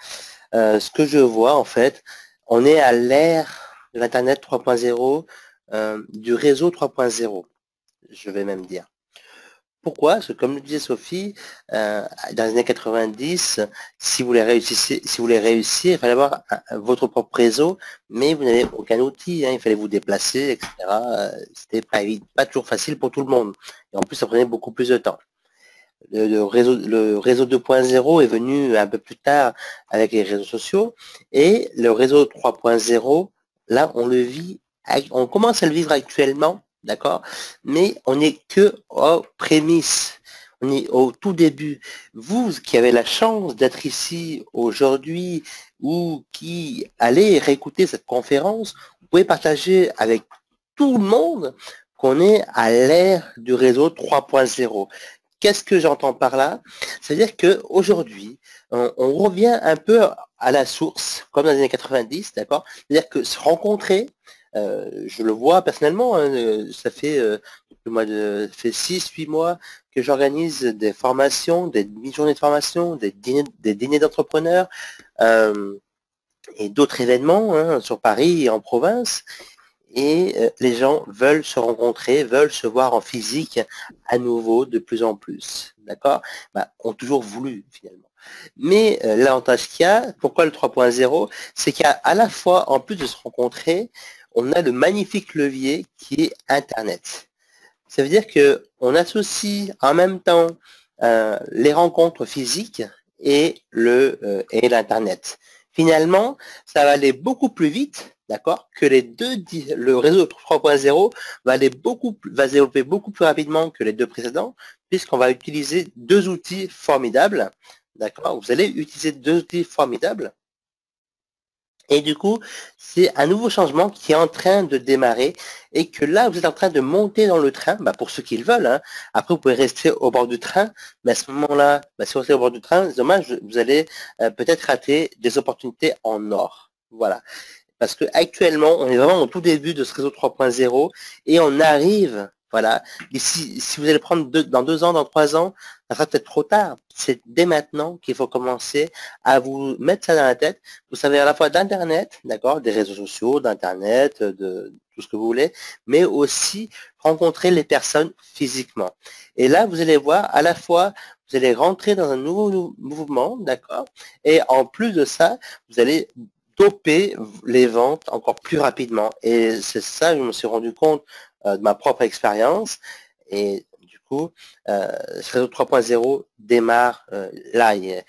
ce que je vois en fait, on est à l'ère de l'Internet 3.0, du réseau 3.0, je vais même dire. Pourquoi? Parce que comme le disait Sophie, dans les années 90, si vous voulez réussir, il fallait avoir votre propre réseau, mais vous n'avez aucun outil, hein, il fallait vous déplacer, etc. C'était pas toujours facile pour tout le monde. Et en plus, ça prenait beaucoup plus de temps. Le réseau 2.0 est venu un peu plus tard avec les réseaux sociaux, et le réseau 3.0, là, on commence à le vivre actuellement, d'accord, mais on n'est que aux prémices, on est au tout début. Vous qui avez la chance d'être ici aujourd'hui ou qui allez réécouter cette conférence, vous pouvez partager avec tout le monde qu'on est à l'ère du réseau 3.0. Qu'est-ce que j'entends par là? C'est-à-dire qu'aujourd'hui, on revient un peu à la source, comme dans les années 90, d'accord? C'est-à-dire que se rencontrer, je le vois personnellement, hein, ça fait, ça fait 6-8 mois que j'organise des formations, des demi-journées de formation, des dîners d'entrepreneurs et d'autres événements, hein, sur Paris et en province. Et les gens veulent se rencontrer, veulent se voir en physique à nouveau de plus en plus. D'accord? Ont toujours voulu finalement. Mais l'avantage qu'il y a, pourquoi le 3.0, c'est qu'à la fois, en plus de se rencontrer, on a le magnifique levier qui est Internet. Ça veut dire qu'on associe en même temps les rencontres physiques et l'Internet. Finalement, ça va aller beaucoup plus vite, d'accord, que le réseau 3.0 va se développer beaucoup plus rapidement que les deux précédents, puisqu'on va utiliser deux outils formidables, d'accord. Vous allez utiliser deux outils formidables. Et du coup, c'est un nouveau changement qui est en train de démarrer et que là, vous êtes en train de monter dans le train, pour ceux qui le veulent. Hein. Après, vous pouvez rester au bord du train, mais à ce moment-là, si vous restez au bord du train, c'est dommage, vous allez peut-être rater des opportunités en or. Voilà. Parce que actuellement, on est vraiment au tout début de ce réseau 3.0 et on arrive Voilà. Et si vous allez prendre dans 2 ans, dans 3 ans, ça sera peut-être trop tard. C'est dès maintenant qu'il faut commencer à vous mettre ça dans la tête. Vous savez à la fois d'Internet, d'accord, des réseaux sociaux, d'Internet, de tout ce que vous voulez, mais aussi rencontrer les personnes physiquement. Et là, vous allez voir, à la fois, vous allez rentrer dans un nouveau mouvement, d'accord, et en plus de ça, vous allez doper les ventes encore plus rapidement. Et c'est ça, je me suis rendu compte de ma propre expérience. Et du coup, ce réseau 3.0 démarre là, il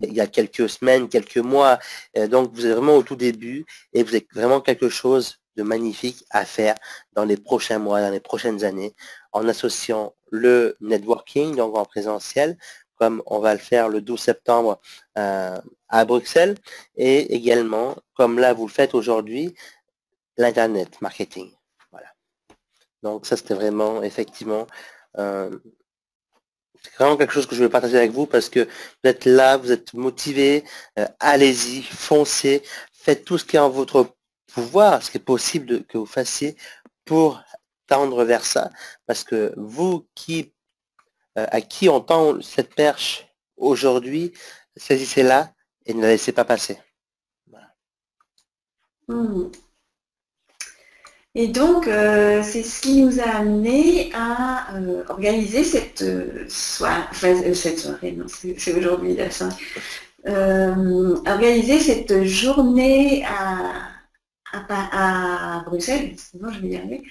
y a quelques semaines, quelques mois. Donc, vous êtes vraiment au tout début et vous avez vraiment quelque chose de magnifique à faire dans les prochains mois, dans les prochaines années, en associant le networking, donc en présentiel, comme on va le faire le 12 septembre à Bruxelles, et également, comme là vous le faites aujourd'hui, l'Internet marketing. Voilà. Donc ça, c'était vraiment, effectivement, c'est vraiment quelque chose que je veux partager avec vous parce que vous êtes là, vous êtes motivé, allez-y, foncez, faites tout ce qui est en votre pouvoir, ce qui est possible que vous fassiez pour tendre vers ça, parce que vous à qui on tend cette perche aujourd'hui, saisissez-la et ne la laissez pas passer. Voilà. Et donc, c'est ce qui nous a amené à organiser cette soirée, non, c'est aujourd'hui la fin, organiser cette journée à Bruxelles, sinon je vais y arriver,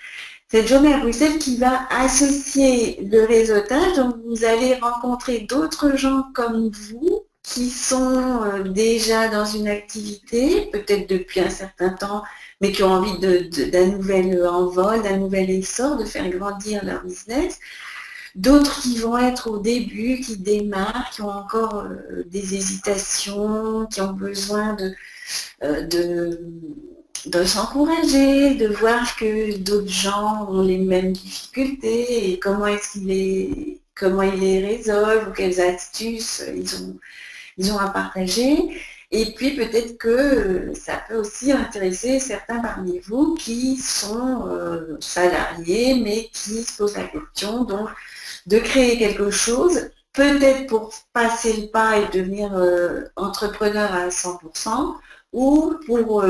cette journée à Bruxelles qui va associer le réseautage. Donc, vous allez rencontrer d'autres gens comme vous qui sont déjà dans une activité, peut-être depuis un certain temps, mais qui ont envie d'un nouvel envol, d'un nouvel essor, de faire grandir leur business. D'autres qui vont être au début, qui démarrent, qui ont encore des hésitations, qui ont besoin de s'encourager, de voir que d'autres gens ont les mêmes difficultés et comment ils les résolvent, ou quelles astuces ils ont à partager. Et puis peut-être que ça peut aussi intéresser certains parmi vous qui sont salariés, mais qui se posent la question donc de créer quelque chose, peut-être pour passer le pas et devenir entrepreneur à 100%, ou pour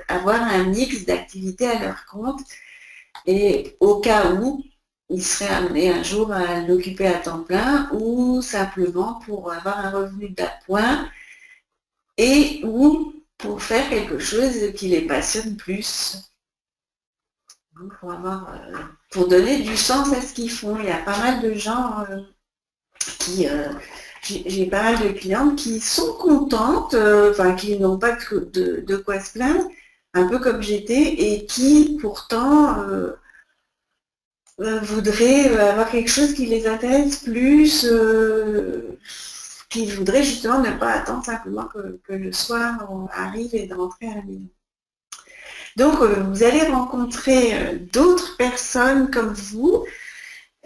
avoir un mix d'activités à leur compte, et au cas où ils seraient amenés un jour à l'occuper à temps plein, ou simplement pour avoir un revenu d'appoint, et ou pour faire quelque chose qui les passionne plus, pour donner du sens à ce qu'ils font. Il y a pas mal de gens j'ai pas mal de clientes qui sont contentes, qui n'ont pas de quoi se plaindre, un peu comme j'étais, et qui pourtant voudraient avoir quelque chose qui les intéresse plus, qui voudraient justement ne pas attendre simplement que le soir arrive et de rentrer à la maison. Donc vous allez rencontrer d'autres personnes comme vous.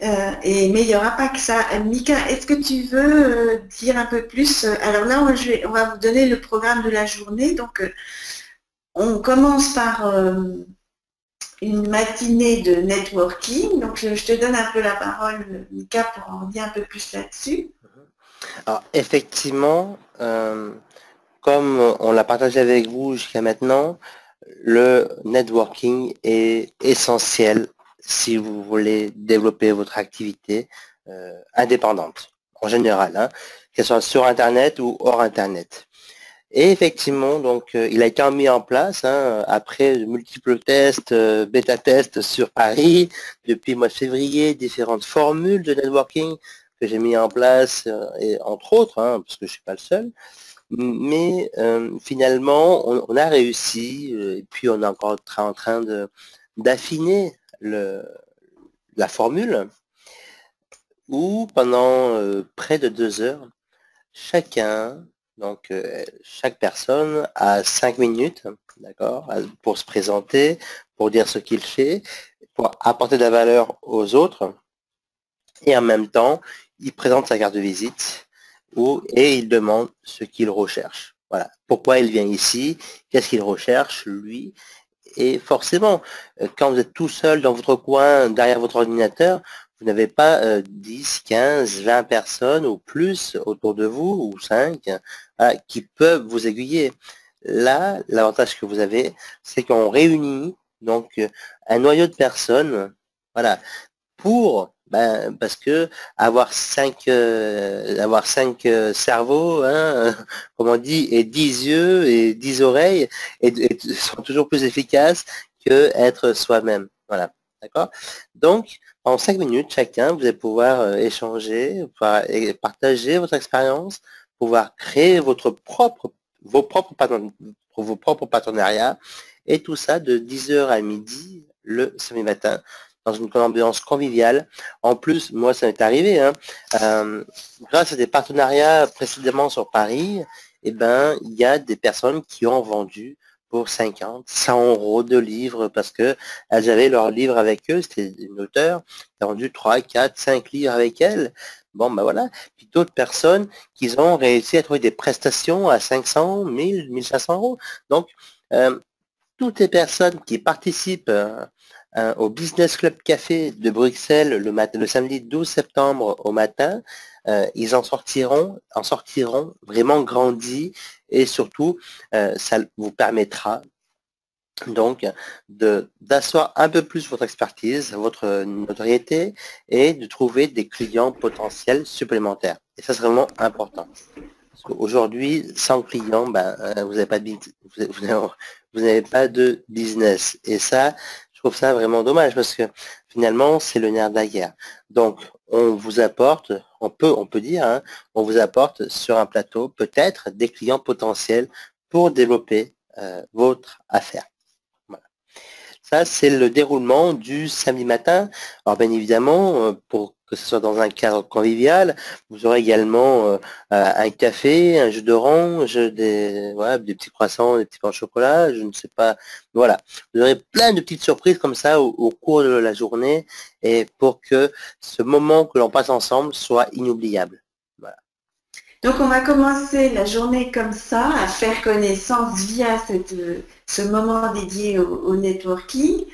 Mais il n'y aura pas que ça. Mika, est-ce que tu veux dire un peu plus? Alors là, on va vous donner le programme de la journée. Donc, on commence par une matinée de networking. Donc, je te donne un peu la parole, Mika, pour en dire un peu plus là-dessus. Alors, effectivement, comme on l'a partagé avec vous jusqu'à maintenant, le networking est essentiel si vous voulez développer votre activité indépendante, en général, hein, qu'elle soit sur Internet ou hors Internet. Et effectivement, donc, il a été mis en place après de multiples tests, bêta-tests sur Paris, depuis le mois de février, différentes formules de networking que j'ai mis en place, et entre autres, parce que je suis pas le seul. Mais finalement, on a réussi, et puis on est encore en train d'affiner la formule, où pendant près de 2 heures, chaque personne a 5 minutes, d'accord, pour se présenter, pour dire ce qu'il fait, pour apporter de la valeur aux autres, et en même temps, il présente sa carte de visite et il demande ce qu'il recherche. Voilà. Pourquoi il vient ici, qu'est-ce qu'il recherche, lui, Et forcément, quand vous êtes tout seul dans votre coin, derrière votre ordinateur, vous n'avez pas 10, 15, 20 personnes ou plus autour de vous, ou 5, qui peuvent vous aiguiller. Là, l'avantage que vous avez, c'est qu'on réunit donc un noyau de personnes, voilà, parce que avoir cinq cerveaux, hein, comme on dit, et 10 yeux et 10 oreilles, sont toujours plus efficaces que être soi-même. Voilà, d'accord. Donc, en 5 minutes chacun, vous allez pouvoir échanger, pouvoir partager votre expérience, pouvoir créer vos propres partenariats, et tout ça de 10h à midi le samedi matin, dans une ambiance conviviale. En plus, moi, ça m'est arrivé, hein, grâce à des partenariats précédemment sur Paris, il y a des personnes qui ont vendu pour 50, 100 euros de livres parce que elles avaient leurs livres avec eux. C'était une auteure qui a vendu 3, 4, 5 livres avec elle. Bon, voilà. Puis d'autres personnes qui ont réussi à trouver des prestations à 500, 1000, 1500 euros. Donc, toutes les personnes qui participent au Business Club Café de Bruxelles le samedi 12 septembre au matin, ils en sortiront vraiment grandis, et surtout, ça vous permettra donc d'asseoir un peu plus votre expertise, votre notoriété, et de trouver des clients potentiels supplémentaires. Et ça, c'est vraiment important. Aujourd'hui, sans clients, vous n'avez pas de business. Et ça, je trouve ça vraiment dommage, parce que finalement, c'est le nerf de la guerre. Donc, on vous apporte, on peut dire, hein, on vous apporte sur un plateau peut-être des clients potentiels pour développer votre affaire. Voilà. Ça, c'est le déroulement du samedi matin. Alors, bien évidemment, pour que ce soit dans un cadre convivial, vous aurez également un café, un jus d'orange, des petits croissants, des petits pains au chocolat, je ne sais pas. Voilà, vous aurez plein de petites surprises comme ça au cours de la journée, et pour que ce moment que l'on passe ensemble soit inoubliable. Voilà. Donc on va commencer la journée comme ça, à faire connaissance via ce moment dédié au networking.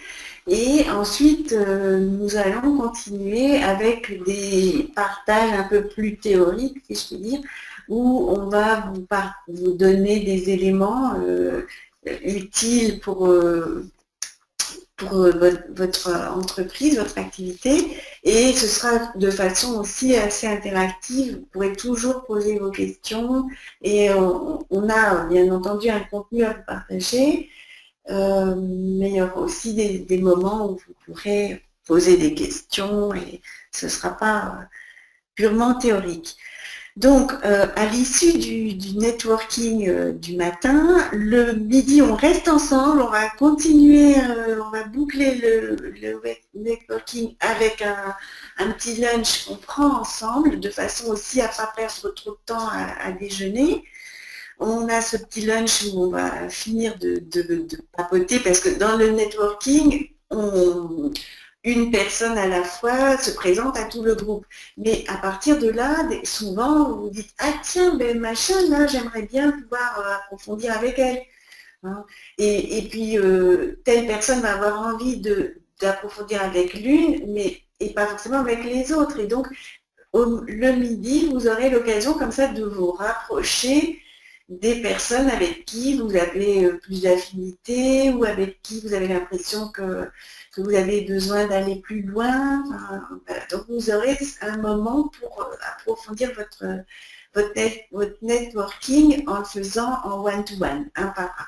Et ensuite, nous allons continuer avec des partages un peu plus théoriques, si je puis dire, où on va vous donner des éléments utiles pour votre entreprise, votre activité, et ce sera de façon aussi assez interactive. Vous pourrez toujours poser vos questions, et on a bien entendu un contenu à vous partager. Mais il y aura aussi des moments où vous pourrez poser des questions, et ce ne sera pas purement théorique. Donc, à l'issue du networking du matin, le midi, on reste ensemble, on va continuer, on va boucler le networking avec un petit lunch qu'on prend ensemble, de façon aussi à ne pas perdre trop de temps à déjeuner. On a ce petit lunch où on va finir de papoter, parce que dans le networking, une personne à la fois se présente à tout le groupe. Mais à partir de là, souvent, vous vous dites « Ah tiens, ben machin, là, j'aimerais bien pouvoir approfondir avec elle. Hein » Et puis, telle personne va avoir envie d'approfondir avec l'une, et pas forcément avec les autres. Et donc, le midi, vous aurez l'occasion comme ça de vous rapprocher des personnes avec qui vous avez plus d'affinité, ou avec qui vous avez l'impression que vous avez besoin d'aller plus loin. Voilà. Donc vous aurez un moment pour approfondir votre networking en le faisant en one-to-one, un par un.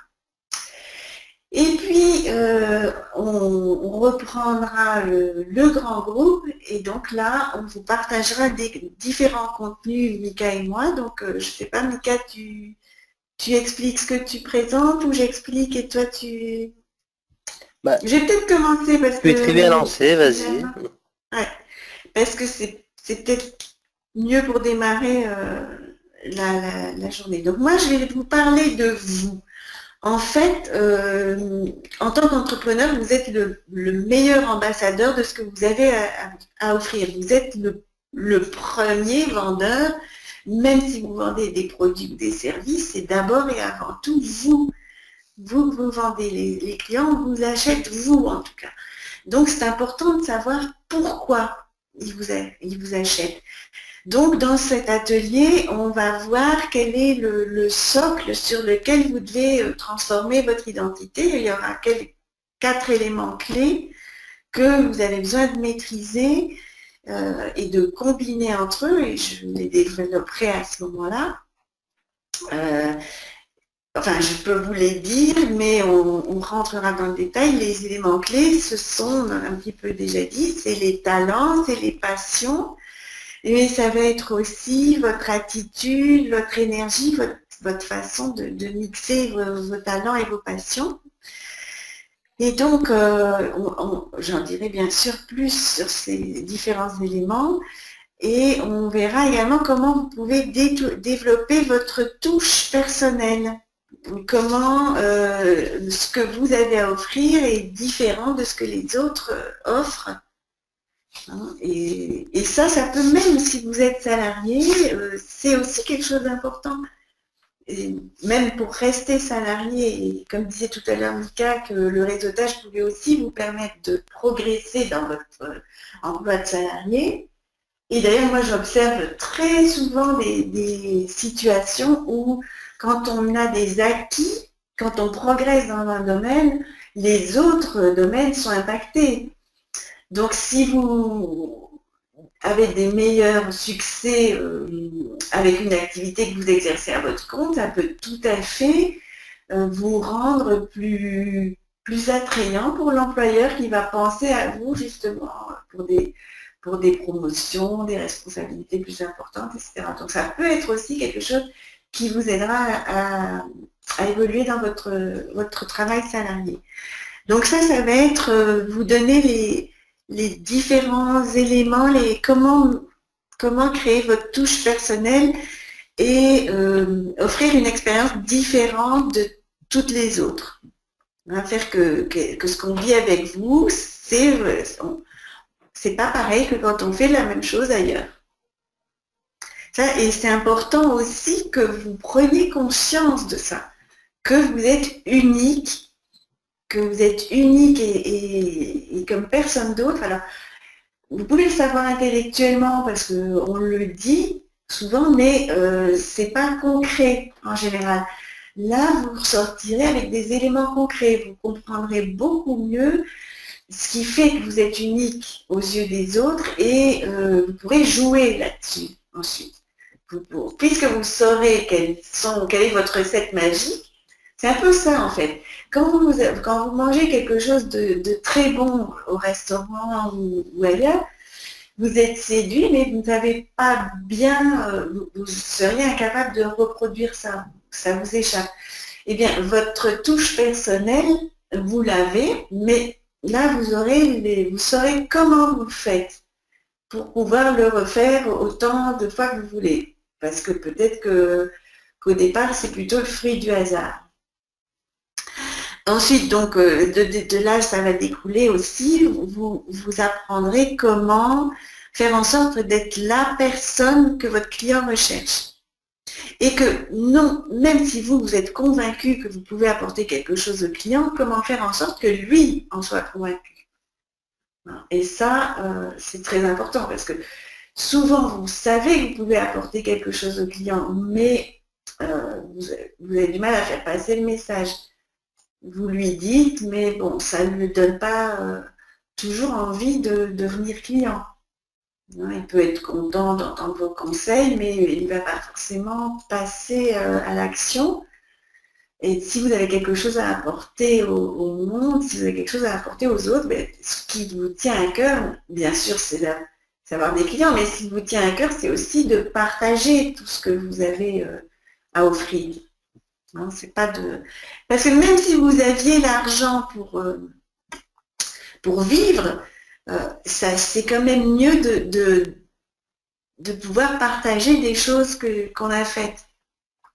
Et puis, on reprendra le grand groupe, et donc là, on vous partagera des différents contenus, Mika et moi. Donc, je ne sais pas, Mika, tu expliques ce que tu présentes, ou j'explique et toi tu... Je vais peut-être commencer parce que... Tu es très bien lancé, vas-y. Ouais, parce que c'est peut-être mieux pour démarrer la journée. Donc moi, je vais vous parler de vous. En fait, en tant qu'entrepreneur, vous êtes le meilleur ambassadeur de ce que vous avez à offrir. Vous êtes le premier vendeur. Même si vous vendez des produits ou des services, c'est d'abord et avant tout vous. vous vendez, les clients vous achètent vous en tout cas. Donc c'est important de savoir pourquoi ils vous achètent. Donc dans cet atelier, on va voir quel est le socle sur lequel vous devez transformer votre identité. Il y aura 4 éléments clés que vous avez besoin de maîtriser et de combiner entre eux, et je les développerai à ce moment-là. Enfin, je peux vous les dire, mais on rentrera dans le détail. Les éléments clés, ce sont, un petit peu déjà dit, c'est les talents, c'est les passions, mais ça va être aussi votre attitude, votre énergie, votre façon de mixer vos talents et vos passions. Et donc, j'en dirai bien sûr plus sur ces différents éléments. Et on verra également comment vous pouvez développer votre touche personnelle. Comment ce que vous avez à offrir est différent de ce que les autres offrent. Hein, et ça peut même si vous êtes salarié, c'est aussi quelque chose d'important. Et même pour rester salarié, et comme disait tout à l'heure Mika, que le réseautage pouvait aussi vous permettre de progresser dans votre emploi de salarié. Et d'ailleurs, moi, j'observe très souvent des situations où, quand on a des acquis, quand on progresse dans un domaine, les autres domaines sont impactés. Donc, si vous avez des meilleurs succès avec une activité que vous exercez à votre compte, ça peut tout à fait vous rendre plus attrayant pour l'employeur qui va penser à vous, justement, pour des promotions, des responsabilités plus importantes, etc. Donc ça peut être aussi quelque chose qui vous aidera à évoluer dans votre travail salarié. Donc ça va être vous donner les différents éléments, comment créer votre touche personnelle et offrir une expérience différente de toutes les autres. On va faire que ce qu'on vit avec vous, c'est pas pareil que quand on fait la même chose ailleurs. Ça, et c'est important aussi que vous preniez conscience de ça, que vous êtes unique, et comme personne d'autre. Alors, vous pouvez le savoir intellectuellement parce qu'on le dit souvent, mais c'est pas concret en général. Là, vous ressortirez avec des éléments concrets, vous comprendrez beaucoup mieux ce qui fait que vous êtes unique aux yeux des autres et vous pourrez jouer là-dessus ensuite. Puisque vous saurez quelle est votre recette magique, c'est un peu ça en fait. Quand vous mangez quelque chose de très bon au restaurant ou ailleurs, vous êtes séduit, mais vous n'avez pas bien, vous seriez incapable de reproduire ça, ça vous échappe. Eh bien, votre touche personnelle, vous l'avez, mais là, vous saurez comment vous le faites pour pouvoir le refaire autant de fois que vous voulez. Parce que peut-être qu'au départ, c'est plutôt le fruit du hasard. Ensuite, donc, de là, ça va découler aussi, vous apprendrez comment faire en sorte d'être la personne que votre client recherche. Et que non, même si vous êtes convaincu que vous pouvez apporter quelque chose au client, comment faire en sorte que lui en soit convaincu. Et ça, c'est très important parce que souvent, vous savez que vous pouvez apporter quelque chose au client, mais vous avez du mal à faire passer le message. Vous lui dites, mais bon, ça ne lui donne pas toujours envie de devenir client. Il peut être content d'entendre vos conseils, mais il ne va pas forcément passer à l'action. Et si vous avez quelque chose à apporter au monde, si vous avez quelque chose à apporter aux autres, ce qui vous tient à cœur, bien sûr, c'est d'avoir des clients, mais ce qui vous tient à cœur, c'est aussi de partager tout ce que vous avez à offrir. Hein, c'est pas de... Parce que même si vous aviez l'argent pour vivre, c'est quand même mieux de pouvoir partager des choses qu'on a faites.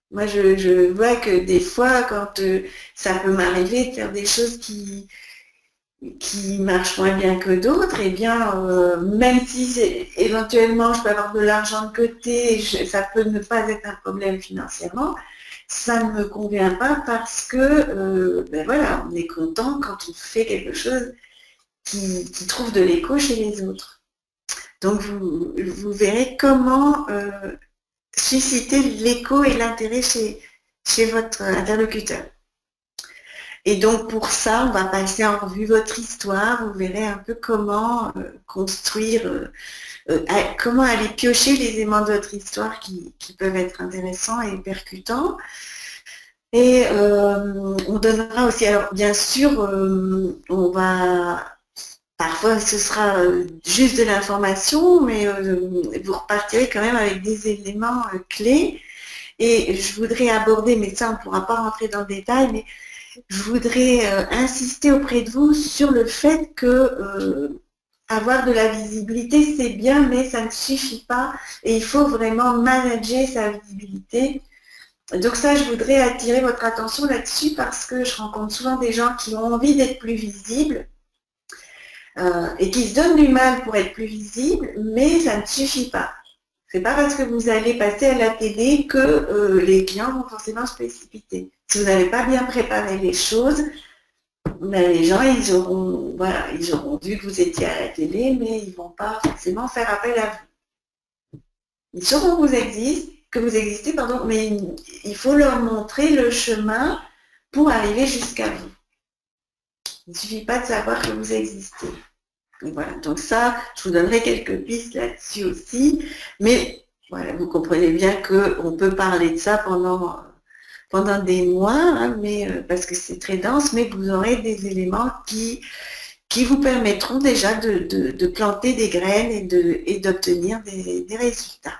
Moi, je vois que des fois, quand ça peut m'arriver de faire des choses qui marchent moins bien que d'autres, eh bien, même si éventuellement je peux avoir de l'argent de côté, ça peut ne pas être un problème financièrement, ça ne me convient pas parce que, ben voilà, on est content quand on fait quelque chose qui trouve de l'écho chez les autres. Donc, vous verrez comment susciter l'écho et l'intérêt chez votre interlocuteur. Et donc pour ça, on va passer en revue votre histoire, vous verrez un peu comment construire, comment aller piocher les éléments de votre histoire qui peuvent être intéressants et percutants. Et on donnera aussi, alors bien sûr, on va, parfois ce sera juste de l'information, mais vous repartirez quand même avec des éléments clés. Et je voudrais aborder, mais ça on ne pourra pas rentrer dans le détail, mais je voudrais insister auprès de vous sur le fait que avoir de la visibilité, c'est bien, mais ça ne suffit pas et il faut vraiment manager sa visibilité. Donc ça, je voudrais attirer votre attention là-dessus parce que je rencontre souvent des gens qui ont envie d'être plus visibles et qui se donnent du mal pour être plus visibles, mais ça ne suffit pas. C'est pas parce que vous allez passer à la télé que les clients vont forcément se précipiter. Si vous n'avez pas bien préparé les choses, ben les gens, ils auront vu que vous étiez à la télé, mais ils ne vont pas forcément faire appel à vous. Ils sauront que vous existez, pardon, mais il faut leur montrer le chemin pour arriver jusqu'à vous. Il ne suffit pas de savoir que vous existez. Et voilà, donc ça, je vous donnerai quelques pistes là-dessus aussi, mais voilà, vous comprenez bien qu'on peut parler de ça pendant des mois, hein, mais, parce que c'est très dense, mais vous aurez des éléments qui vous permettront déjà de planter des graines et d'obtenir des résultats.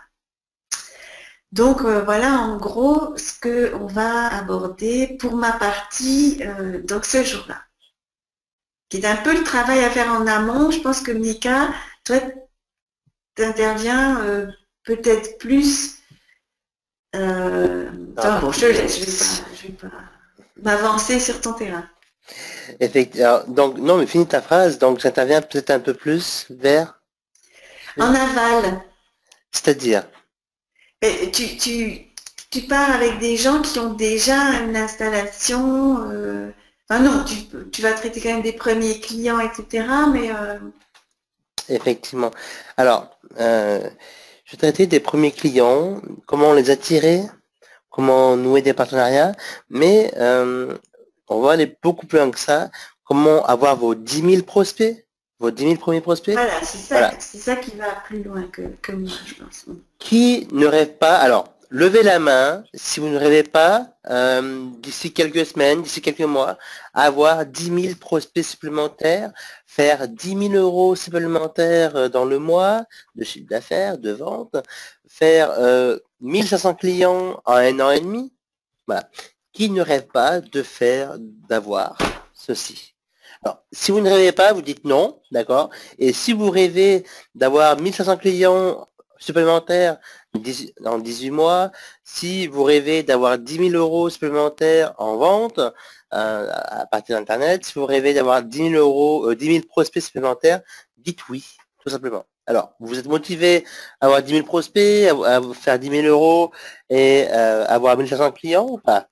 Donc voilà en gros ce qu'on va aborder pour ma partie donc ce jour-là, qui est un peu le travail à faire en amont. Je pense que Mika, toi, tu interviens peut-être plus. Bon, je te laisse, je vais pas m'avancer sur ton terrain. Effectivement. Donc, non, mais finis ta phrase. Donc, j'interviens peut-être un peu plus vers... En aval. C'est-à-dire tu pars avec des gens qui ont déjà une installation. Enfin non, tu vas traiter quand même des premiers clients, etc. Mais effectivement. Alors, je vais traiter des premiers clients, comment les attirer, comment nouer des partenariats, mais on va aller beaucoup plus loin que ça. Comment avoir vos 10 000 prospects, vos 10 000 premiers prospects. Voilà, c'est ça qui va plus loin que moi, je pense. Qui ne rêve pas, alors, levez la main si vous ne rêvez pas, d'ici quelques semaines, d'ici quelques mois, avoir 10 000 prospects supplémentaires, faire 10 000 euros supplémentaires dans le mois de chiffre d'affaires, de vente, faire 1500 clients en 1 an et demi. Voilà. Qui ne rêve pas d'avoir ceci? Alors, si vous ne rêvez pas, vous dites non, d'accord? Et si vous rêvez d'avoir 1500 clients supplémentaires dans 18 mois, si vous rêvez d'avoir 10 000 euros supplémentaires en vente à partir d'Internet, si vous rêvez d'avoir 10 000 euros, 10 000 prospects supplémentaires, dites oui, tout simplement. Alors, vous êtes motivé à avoir 10 000 prospects, à faire 10 000 euros et avoir 1500 clients ou pas?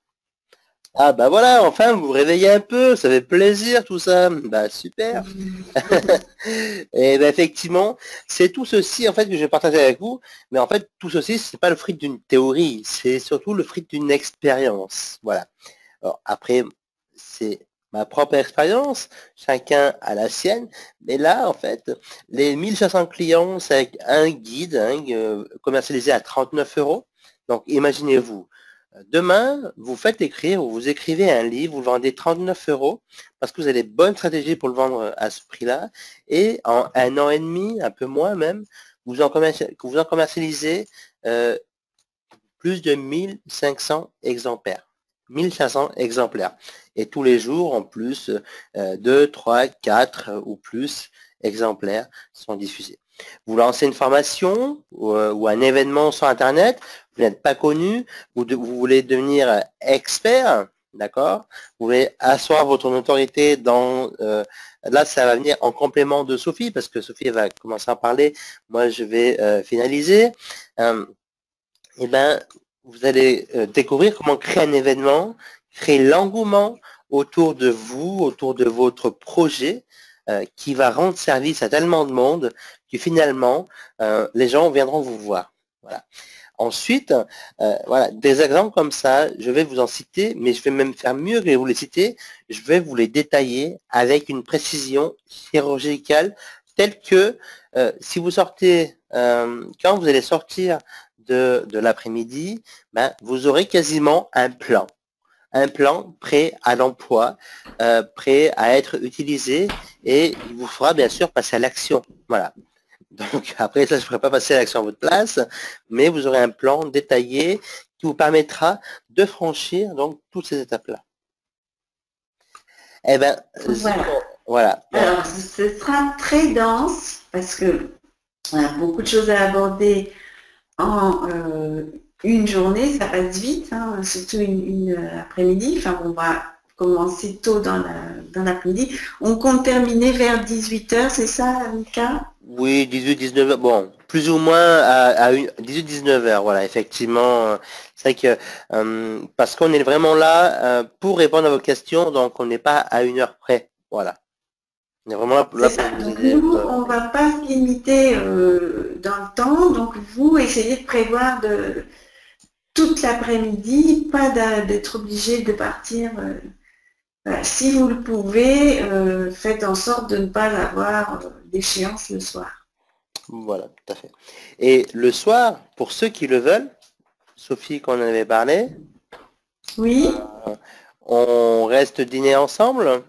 Ah bah voilà, enfin vous vous réveillez un peu, ça fait plaisir tout ça, bah super. Et bah effectivement, c'est tout ceci en fait que je vais partager avec vous, mais en fait tout ceci c'est pas le fruit d'une théorie, c'est surtout le fruit d'une expérience. Voilà. Alors après, c'est ma propre expérience, chacun a la sienne, mais là en fait, les 1500 clients, c'est avec un guide commercialisé à 39 euros. Donc imaginez-vous. Demain, vous faites écrire ou vous écrivez un livre, vous le vendez 39 euros parce que vous avez bonne stratégie pour le vendre à ce prix-là. Et en 1 an et demi, un peu moins même, vous en commercialisez plus de 1500 exemplaires. 1500 exemplaires. Et tous les jours, en plus, 2, 3, 4 ou plus exemplaires sont diffusés. Vous lancez une formation ou un événement sur Internet, vous n'êtes pas connu, vous voulez devenir expert, d'accord? Vous voulez asseoir votre autorité dans... là, ça va venir en complément de Sophie, parce que Sophie va commencer à parler. Moi, je vais finaliser. Eh ben, vous allez découvrir comment créer un événement, créer l'engouement autour de vous, autour de votre projet, qui va rendre service à tellement de monde que finalement, les gens viendront vous voir. Voilà. Ensuite, voilà, des exemples comme ça, je vais vous en citer, mais je vais même faire mieux que vous les citer. Je vais vous les détailler avec une précision chirurgicale telle que si vous sortez, quand vous allez sortir de l'après-midi, ben, vous aurez quasiment un plan prêt à l'emploi, prêt à être utilisé, et il vous fera bien sûr passer à l'action. Voilà. Donc après ça, je ne ferai pas passer à l'action à votre place, mais vous aurez un plan détaillé qui vous permettra de franchir donc toutes ces étapes-là. Eh ben, Voilà. Voilà. Alors, ce sera très dense parce que on a beaucoup de choses à aborder en une journée, ça passe vite, hein, surtout une après-midi. Enfin, on va commencer tôt dans l'après-midi. On compte terminer vers 18h, c'est ça, Mika? Oui, 18-19 heures, bon, plus ou moins à 18-19 heures, voilà, effectivement. C'est vrai que, parce qu'on est vraiment là pour répondre à vos questions, donc on n'est pas à une heure près, voilà. On est vraiment là pour vous aider. Nous, on ne va pas se limiter dans le temps, donc vous essayez de prévoir toute l'après-midi, pas d'être obligé de partir. Voilà. Si vous le pouvez, faites en sorte de ne pas avoir d'échéance le soir. Voilà, tout à fait. Et le soir, pour ceux qui le veulent, Sophie, qu'on en avait parlé, oui, on reste dîner ensemble.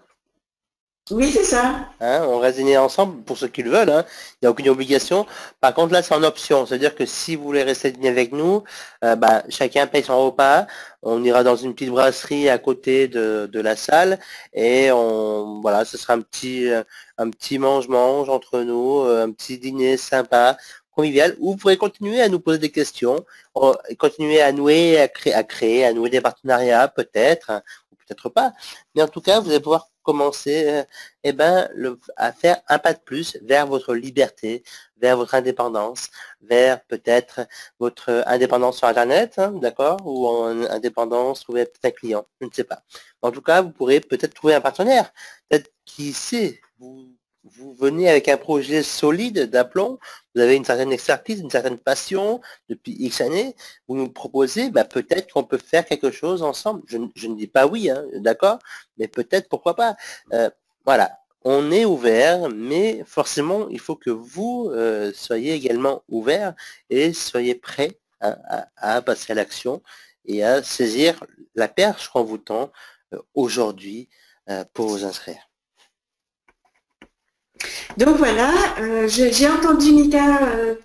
Oui, c'est ça. Hein, on reste dîner ensemble pour ceux qui le veulent. Hein. Il n'y a aucune obligation. Par contre, là, c'est en option. C'est-à-dire que si vous voulez rester dîner avec nous, bah, chacun paye son repas. On ira dans une petite brasserie à côté de la salle et voilà, ce sera un petit mange-mange entre nous, un petit dîner sympa, convivial, où vous pourrez continuer à nous poser des questions, continuer à nouer, à créer, à nouer des partenariats, peut-être, hein, ou peut-être pas. Mais en tout cas, vous allez pouvoir commencer à faire un pas de plus vers votre liberté, vers votre indépendance, vers peut-être votre indépendance sur Internet, hein, d'accord, ou en indépendance, trouver peut-être un client, je ne sais pas. En tout cas, vous pourrez peut-être trouver un partenaire. Peut-être, qui sait, vous venez avec un projet solide d'aplomb, vous avez une certaine expertise, une certaine passion depuis X années, vous nous proposez, peut-être qu'on peut faire quelque chose ensemble. Je ne dis pas oui, hein, d'accord, mais peut-être, pourquoi pas. Voilà, on est ouvert, mais forcément, il faut que vous soyez également ouvert et soyez prêts à passer à l'action et à saisir la perche qu'on vous tend aujourd'hui pour vous inscrire. Donc voilà, j'ai entendu, Mika,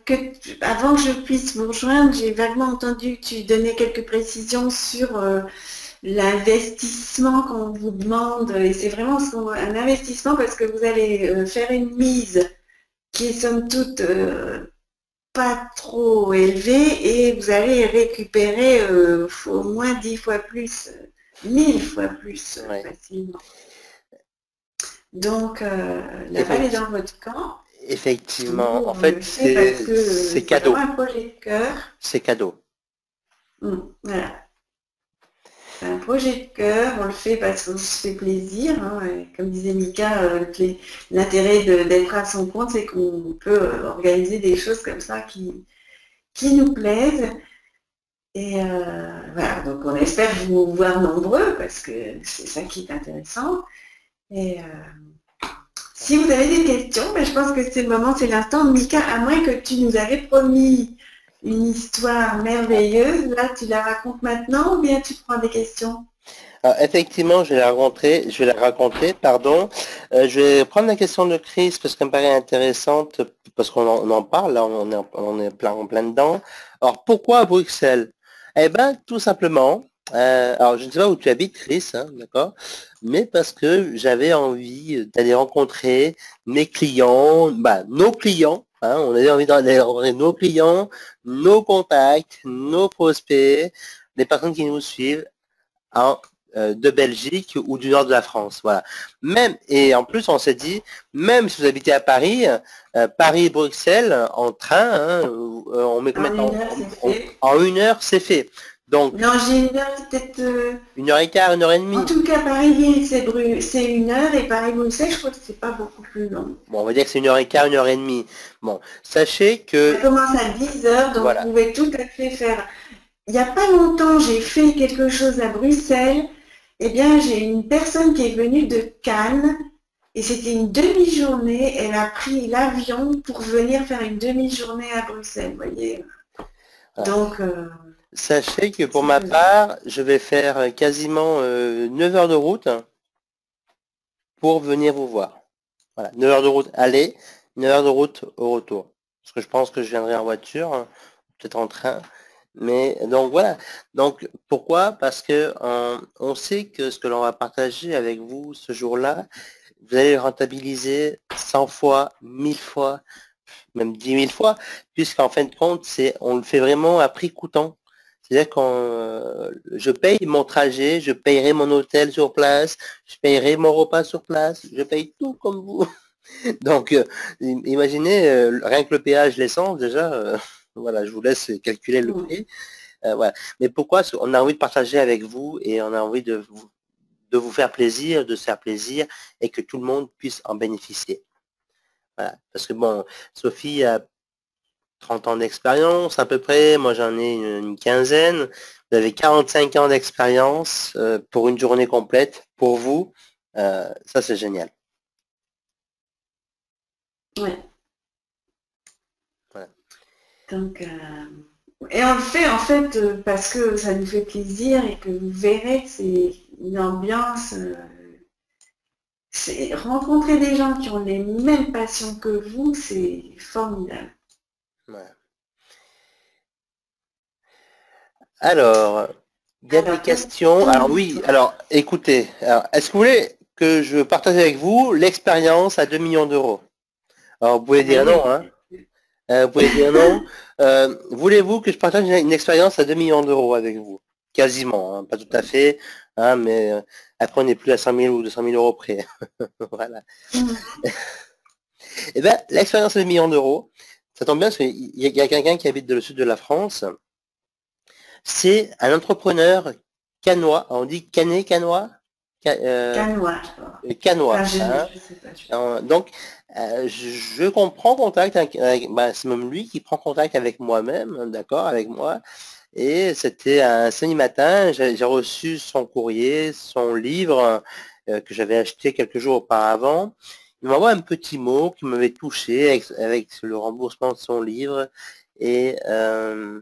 que avant que je puisse vous rejoindre, j'ai vaguement entendu que tu donnais quelques précisions sur l'investissement qu'on vous demande. Et c'est vraiment un investissement parce que vous allez faire une mise qui est somme toute pas trop élevée et vous allez récupérer au moins 10 fois plus, 1000 fois plus facilement. Donc, la balle est dans votre camp. Effectivement, en fait, c'est cadeau. C'est un projet de cœur. C'est cadeau. Voilà. C'est un projet de cœur, on le fait parce qu'on se fait plaisir. Hein, comme disait Mika, l'intérêt d'être à son compte, c'est qu'on peut organiser des choses comme ça qui nous plaisent. Et voilà, donc on espère vous voir nombreux parce que c'est ça qui est intéressant. Et si vous avez des questions, je pense que c'est le moment, c'est l'instant. Mika, à moins que tu nous avais promis une histoire merveilleuse, là tu la racontes maintenant ou bien tu prends des questions? Alors, effectivement, je vais la raconter, pardon. Je vais prendre la question de Chris parce qu'elle me paraît intéressante, parce qu'on en parle, là on est en plein dedans. Alors pourquoi Bruxelles? Eh bien, tout simplement, alors je ne sais pas où tu habites, Chris, hein, d'accord, mais parce que j'avais envie d'aller rencontrer mes clients, nos clients, hein, on avait envie d'aller rencontrer nos clients, nos contacts, nos prospects, les personnes qui nous suivent de Belgique ou du nord de la France, voilà. Et en plus on s'est dit, même si vous habitez à Paris, Paris-Bruxelles en train, on met en une heure c'est fait. Donc, Non, j'ai une heure, peut-être... 1h15, 1h30. En tout cas, Paris, c'est une heure, et Paris-Bruxelles, je crois que c'est pas beaucoup plus long. Bon, on va dire que c'est 1h15, 1h30. Bon, sachez Ça que, commence à 10 heures, donc vous voilà. pouvez tout à fait faire. Il n'y a pas longtemps, j'ai fait quelque chose à Bruxelles. Eh bien, j'ai une personne qui est venue de Cannes, et c'était une demi-journée. Elle a pris l'avion pour venir faire une demi-journée à Bruxelles, vous voyez. Voilà. Donc, Sachez que pour c'est ma faisable. part, je vais faire quasiment 9 heures de route pour venir vous voir. Voilà, 9 heures de route aller, 9 heures de route au retour. Parce que je pense que je viendrai en voiture, hein, peut-être en train. Mais donc voilà. Donc pourquoi? Parce que on sait que ce que l'on va partager avec vous ce jour-là, vous allez le rentabiliser 100 fois, 1000 fois, même 10 000 fois, puisqu'en fin de compte, on le fait vraiment à prix coûtant. C'est-à-dire que je paye mon trajet, je payerai mon hôtel sur place, je payerai mon repas sur place, je paye tout comme vous. Donc, imaginez, rien que le péage, l'essence, déjà, voilà, je vous laisse calculer le Mm. prix. Voilà. Mais pourquoi? On a envie de partager avec vous et on a envie de vous faire plaisir, de se faire plaisir et que tout le monde puisse en bénéficier. Voilà. Parce que bon, Sophie a 30 ans d'expérience à peu près, moi j'en ai une quinzaine. Vous avez 45 ans d'expérience pour une journée complète. Pour vous, ça c'est génial. Ouais. Voilà. Donc, et on le fait en fait parce que ça nous fait plaisir et que vous verrez que c'est une ambiance. C'est rencontrer des gens qui ont les mêmes passions que vous, c'est formidable. Voilà. Alors, il y a des Alors, quelle questions. question Alors vous oui, alors écoutez, est-ce que vous voulez que je partage avec vous l'expérience à 2 millions d'euros? Alors vous pouvez dire non, allez. hein. Vous pouvez dire non. Voulez-vous que je partage une expérience à 2 millions d'euros avec vous? Quasiment, hein, pas tout à fait, hein, mais après on n'est plus à 100 000 ou 200 000 euros près. Voilà. Eh bien, l'expérience à 2 millions d'euros, ça tombe bien parce qu'il y a quelqu'un qui habite dans le sud de la France. C'est un entrepreneur canois. On dit canet, canois? Canois, je crois. Canois. Enfin, Hein. je sais pas. Donc, je comprends contact avec, ben, c'est même lui qui prend contact avec moi-même, hein, d'accord, avec moi. Et c'était un samedi matin, j'ai reçu son courrier, son livre que j'avais acheté quelques jours auparavant. Il m'envoie un petit mot qui m'avait touché avec le remboursement de son livre. Et, euh,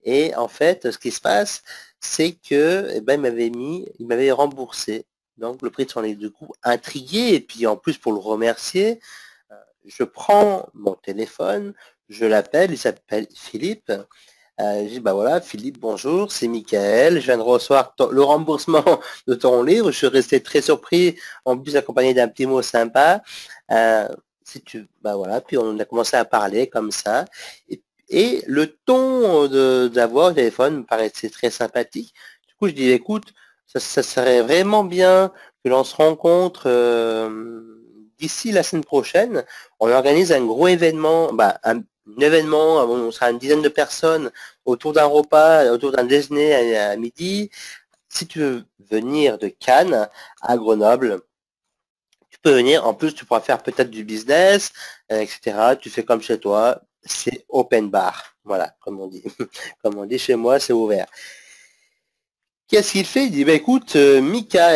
et en fait, ce qui se passe, c'est que eh ben, il m'avait remboursé donc le prix de son livre. Du coup, intrigué, et puis en plus pour le remercier, je prends mon téléphone, je l'appelle, il s'appelle Philippe. Je dis, bah voilà, Philippe, bonjour, c'est Michael, je viens de recevoir le remboursement de ton livre, je suis resté très surpris, en plus accompagné d'un petit mot sympa. Si tu, bah voilà, puis on a commencé à parler comme ça. Et le ton d'avoir au téléphone me paraissait très sympathique. Du coup, je dis, écoute, ça serait vraiment bien que l'on se rencontre d'ici la semaine prochaine. On organise un gros événement, bah, un événement, on sera une dizaine de personnes autour d'un repas, autour d'un déjeuner à midi. Si tu veux venir de Cannes à Grenoble, tu peux venir. En plus, tu pourras faire peut-être du business, etc. Tu fais comme chez toi. C'est open bar. Voilà, comme on dit. Comme on dit chez moi, c'est ouvert. Qu'est-ce qu'il fait? Il dit, bah, écoute, Mika,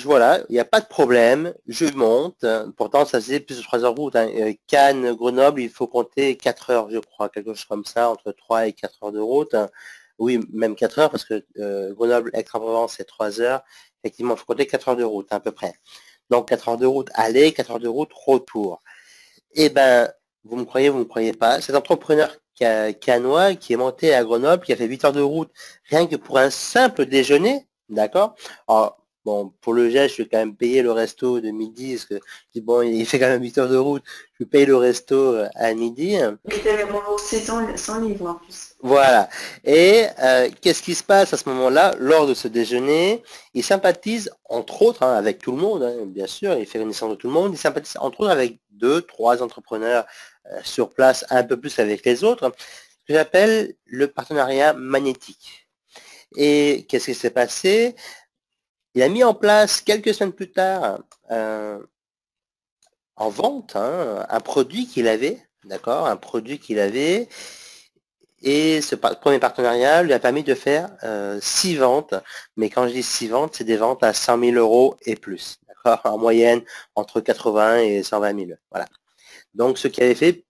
voilà, il n'y a pas de problème, je monte. Pourtant, ça faisait plus de 3 heures de route. Hein. Cannes, Grenoble, il faut compter 4 heures, je crois, quelque chose comme ça, entre 3 et 4 heures de route. Hein. Oui, même 4 heures, parce que Grenoble, Aix-en-Provence, c'est 3 heures. Effectivement, il faut compter 4 heures de route, à peu près. Donc, 4 heures de route aller, 4 heures de route retour. Eh ben, vous me croyez pas, cet entrepreneur canois qui est monté à Grenoble, qui a fait 8 heures de route, rien que pour un simple déjeuner, d'accord? Alors, bon, pour le geste, je vais quand même payer le resto de midi, parce que je dis, bon, il fait quand même 8 heures de route, je paye le resto à midi. Mais tu avais remboursé son livre en plus. Voilà. Et qu'est-ce qui se passe à ce moment-là, lors de ce déjeuner? Il sympathise, entre autres, hein, avec tout le monde, hein, bien sûr, il fait connaissance de tout le monde, il sympathise, entre autres, avec 2, 3 entrepreneurs sur place, un peu plus avec les autres, ce que j'appelle le partenariat magnétique. Et qu'est-ce qui s'est passé? Il a mis en place quelques semaines plus tard en vente un produit qu'il avait, d'accord, un produit qu'il avait. Et ce premier partenariat lui a permis de faire 6 ventes. Mais quand je dis 6 ventes, c'est des ventes à 100 000 € et plus. D'accord, en moyenne, entre 80 et 120 000. Voilà. Donc, ce qui avait fait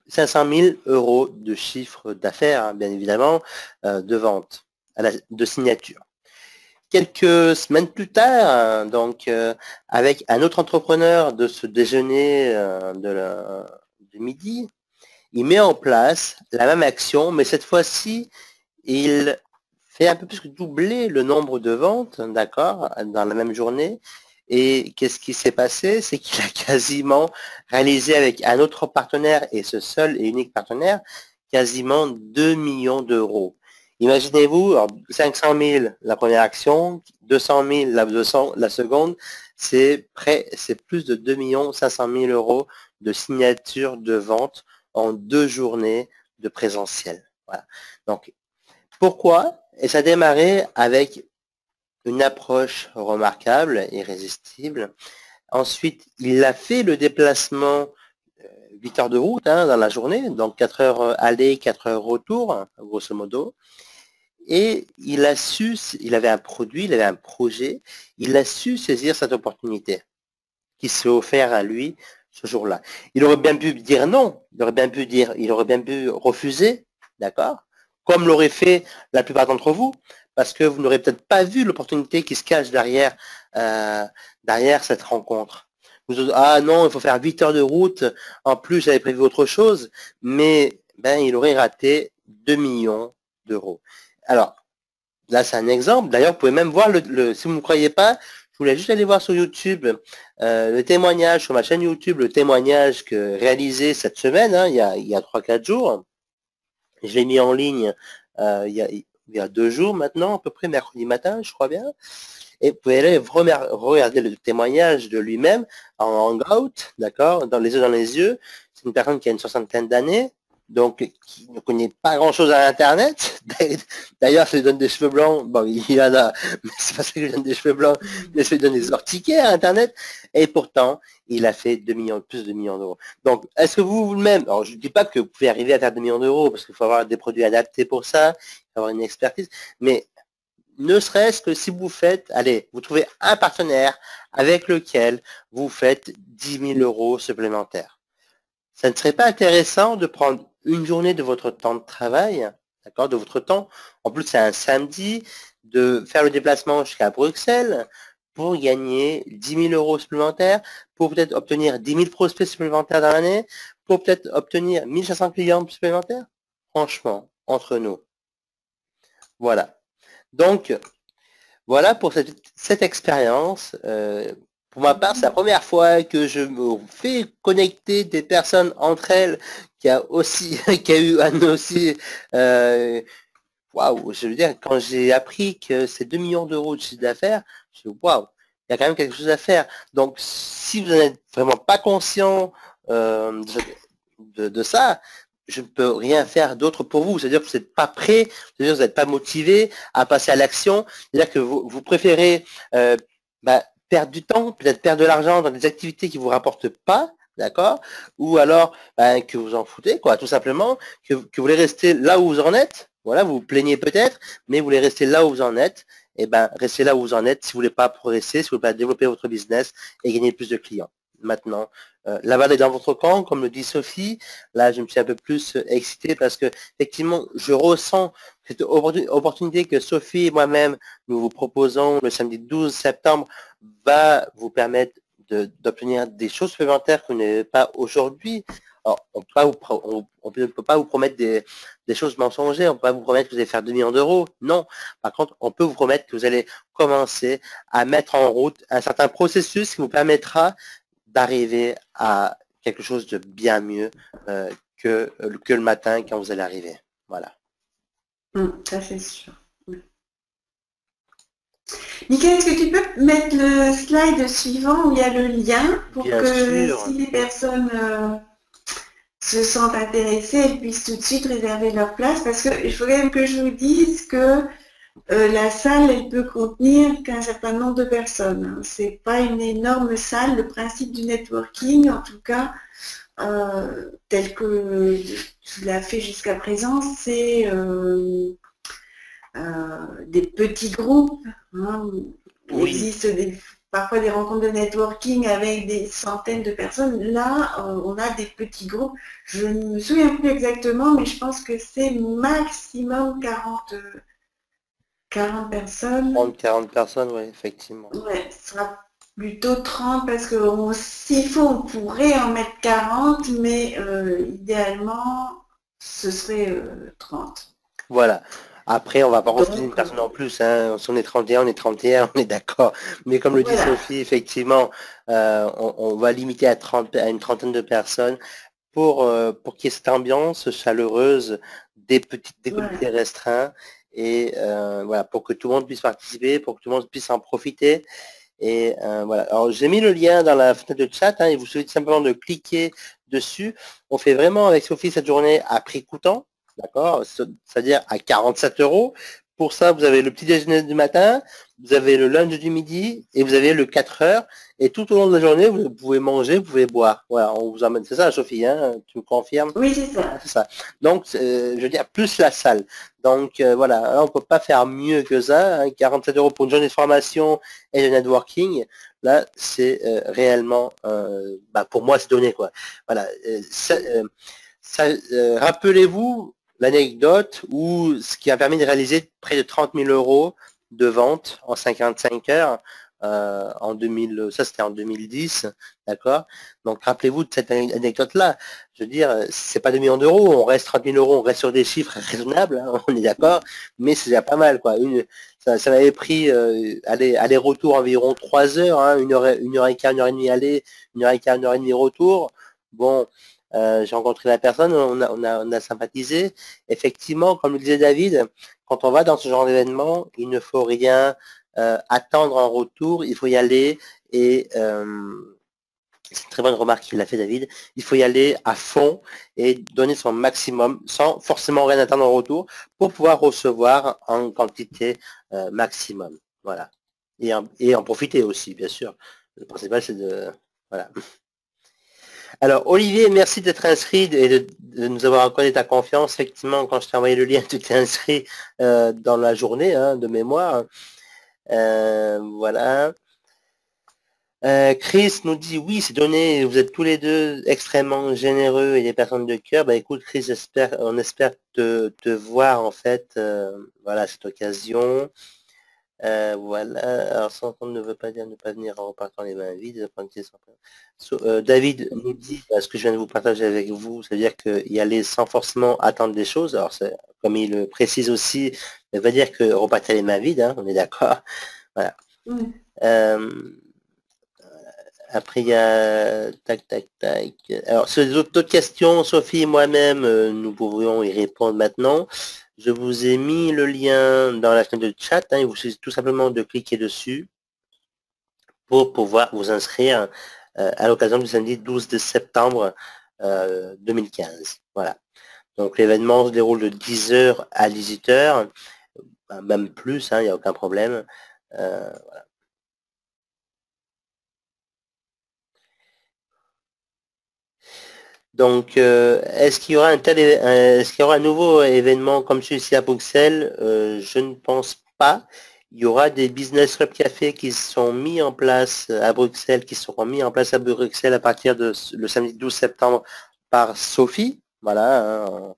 500 000 € de chiffre d'affaires, bien évidemment, de vente, de signature. Quelques semaines plus tard, donc avec un autre entrepreneur de ce déjeuner de midi, il met en place la même action, mais cette fois-ci, il fait un peu plus que doubler le nombre de ventes, d'accord, dans la même journée. Et qu'est-ce qui s'est passé? C'est qu'il a quasiment réalisé avec un autre partenaire, et ce seul et unique partenaire, quasiment 2 millions d'euros. Imaginez-vous, 500 000 la première action, 200 000 la seconde, c'est plus de 2 500 000 € de signature de vente en 2 journées de présentiel. Voilà. Donc, pourquoi? Et ça a démarré avec une approche remarquable, irrésistible. Ensuite, il a fait le déplacement 8 heures de route dans la journée, donc 4 heures aller, 4 heures retour, grosso modo. Et il avait un produit, il avait un projet, il a su saisir cette opportunité qui s'est offerte à lui ce jour-là. Il aurait bien pu dire non, il aurait bien pu refuser, d'accord, comme l'aurait fait la plupart d'entre vous, parce que vous n'aurez peut-être pas vu l'opportunité qui se cache derrière cette rencontre. Ah non, il faut faire 8 heures de route, en plus j'avais prévu autre chose, mais il aurait raté 2 millions d'euros. Alors, là c'est un exemple, d'ailleurs vous pouvez même voir, si vous ne me croyez pas, je voulais juste aller voir sur YouTube le témoignage, sur ma chaîne YouTube, le témoignage que réalisé cette semaine, il y a 3-4 jours. Je l'ai mis en ligne il y a 2 jours maintenant, à peu près, mercredi matin, je crois bien. Et vous pouvez aller regarder le témoignage de lui-même en hangout, d'accord, dans les yeux. C'est une personne qui a une soixantaine d'années, donc qui ne connaît pas grand-chose à Internet. D'ailleurs, ça lui donne des cheveux blancs. Bon, il en a, mais c'est pas ça que lui donne des cheveux blancs, mais ça lui donne des ortiquets à Internet. Et pourtant, il a fait plus de 2 millions d'euros. Donc, est-ce que vous-même, alors je ne dis pas que vous pouvez arriver à faire 2 millions d'euros, parce qu'il faut avoir des produits adaptés pour ça, il faut avoir une expertise, mais ne serait-ce que si vous faites, allez, vous trouvez un partenaire avec lequel vous faites 10 000 € supplémentaires. Ça ne serait pas intéressant de prendre une journée de votre temps de travail, d'accord, de votre temps, en plus c'est un samedi, de faire le déplacement jusqu'à Bruxelles pour gagner 10 000 € supplémentaires, pour peut-être obtenir 10 000 prospects supplémentaires dans l'année, pour peut-être obtenir 1500 clients supplémentaires? Franchement, entre nous. Voilà. Donc, voilà pour cette expérience. Pour ma part, c'est la première fois que je me fais connecter des personnes entre elles qui a eu un aussi. Waouh, je veux dire, quand j'ai appris que c'est 2 millions d'euros de chiffre d'affaires, je me dis waouh, il y a quand même quelque chose à faire. Donc, si vous n'êtes vraiment pas conscient de ça, je ne peux rien faire d'autre pour vous. C'est-à-dire que vous n'êtes pas prêt, c'est-à-dire que vous n'êtes pas motivé à passer à l'action, c'est-à-dire que vous préférez perdre du temps, peut-être perdre de l'argent dans des activités qui ne vous rapportent pas, d'accord, ou alors que vous en foutez, quoi, tout simplement, que vous voulez rester là où vous en êtes, voilà, vous vous plaignez peut-être, mais vous voulez rester là où vous en êtes, et restez là où vous en êtes si vous ne voulez pas progresser, si vous ne voulez pas développer votre business et gagner plus de clients. Maintenant, la balle est dans votre camp, comme le dit Sophie. Là, je me suis un peu plus excité parce que effectivement, je ressens cette opportunité que Sophie et moi-même nous vous proposons le samedi 12 septembre va vous permettre d'obtenir des choses supplémentaires que vous n'avez pas aujourd'hui. Alors, on ne peut pas vous promettre des choses mensongères, on ne peut pas vous promettre que vous allez faire 2 millions d'euros. Non. Par contre, on peut vous promettre que vous allez commencer à mettre en route un certain processus qui vous permettra d'arriver à quelque chose de bien mieux que le matin quand vous allez arriver. Voilà. Ça c'est sûr. Michael, est-ce que tu peux mettre le slide suivant où il y a le lien pour si les personnes se sentent intéressées, elles puissent tout de suite réserver leur place? Parce que il faut quand même que je vous dise que La salle, elle peut contenir qu'un certain nombre de personnes, hein. C'est pas une énorme salle. Le principe du networking, en tout cas, tel que tu l'as fait jusqu'à présent, c'est des petits groupes, hein. Il Oui, existe parfois des rencontres de networking avec des centaines de personnes. Là, on a des petits groupes. Je ne me souviens plus exactement, mais je pense que c'est maximum 40 personnes. 30-40 personnes, oui, effectivement. Ouais, ce sera plutôt 30 parce que s'il faut, on pourrait en mettre 40, mais idéalement, ce serait 30. Voilà. Après, on va pas refuser une Donc, personne en plus, hein. Si on est 31, on est 31, on est d'accord. Mais comme le dit voilà. Sophie, effectivement, on va limiter à 30, à une trentaine de personnes pour qu'il y ait cette ambiance chaleureuse des Voilà. comités restreints et voilà, pour que tout le monde puisse participer, pour que tout le monde puisse en profiter. Et voilà. Alors j'ai mis le lien dans la fenêtre de chat, hein, il vous suffit simplement de cliquer dessus. On fait vraiment avec Sophie cette journée à prix coûtant, d'accord, c'est-à-dire à 47 euros. Pour ça, vous avez le petit déjeuner du matin, vous avez le lunch du midi et vous avez le 4 heures. Et tout au long de la journée, vous pouvez manger, vous pouvez boire. Voilà, on vous emmène. C'est ça, Sophie, hein, tu me confirmes? Oui, c'est Ah, ça. c'est ça. Donc, je veux dire, plus la salle. Donc, voilà, là, on peut pas faire mieux que ça, hein. 47 euros pour une journée de formation et de networking. Là, c'est réellement, bah, pour moi, c'est donné, quoi. Voilà. Rappelez-vous l'anecdote où ce qui a permis de réaliser près de 30 000 euros de vente en 55 heures en 2000, ça c'était en 2010, d'accord. Donc rappelez-vous de cette anecdote-là. Je veux dire, c'est pas 2 millions d'euros, on reste 30 000 euros, on reste sur des chiffres raisonnables, hein, on est d'accord, mais c'est déjà pas mal, quoi. Ça m'avait pris aller-retour environ 3 heures, hein, une heure et quart, une heure et demie aller, une heure et quart, une heure et demie retour. Bon, j'ai rencontré la personne, on a sympathisé. Effectivement, comme le disait David, quand on va dans ce genre d'événement, il ne faut rien attendre en retour, il faut y aller et c'est une très bonne remarque qu'il a fait David, il faut y aller à fond et donner son maximum sans forcément rien attendre en retour pour pouvoir recevoir en quantité maximum. Voilà. Et en profiter aussi, bien sûr. Le principal, c'est de... Voilà. Alors, Olivier, merci d'être inscrit et de nous avoir accordé ta confiance. Effectivement, quand je t'ai envoyé le lien, tu t'es inscrit dans la journée, hein, de mémoire. Voilà. Chris nous dit oui, c'est donné, vous êtes tous les deux extrêmement généreux et des personnes de cœur. Bah écoute Chris, on espère te voir en fait, voilà, à cette occasion. Voilà, alors sans compte ne veut pas dire ne pas venir en repartant les mains vides. David nous dit ce que je viens de vous partager avec vous, c'est-à-dire y aller sans forcément attendre des choses. Alors comme il le précise aussi, ça veut dire que repartir les mains vides, hein, on est d'accord. Voilà. Après, il y a tac, tac, tac. Alors, sur les autres questions, Sophie et moi-même, nous pourrions y répondre maintenant. Je vous ai mis le lien dans la fenêtre de chat. Hein, il vous suffit tout simplement de cliquer dessus pour pouvoir vous inscrire à l'occasion du samedi 12 septembre 2015. Voilà. Donc, l'événement se déroule de 10 heures à 18 heures, même plus, hein, il n'y a aucun problème. Voilà. Donc, est-ce qu'il y aura est-ce qu'il y aura un nouveau événement comme celui-ci à Bruxelles? Je ne pense pas. Il y aura des business club café qui sont mis en place à Bruxelles, qui seront mis en place à Bruxelles à partir de le samedi 12 septembre par Sophie. Voilà. Hein.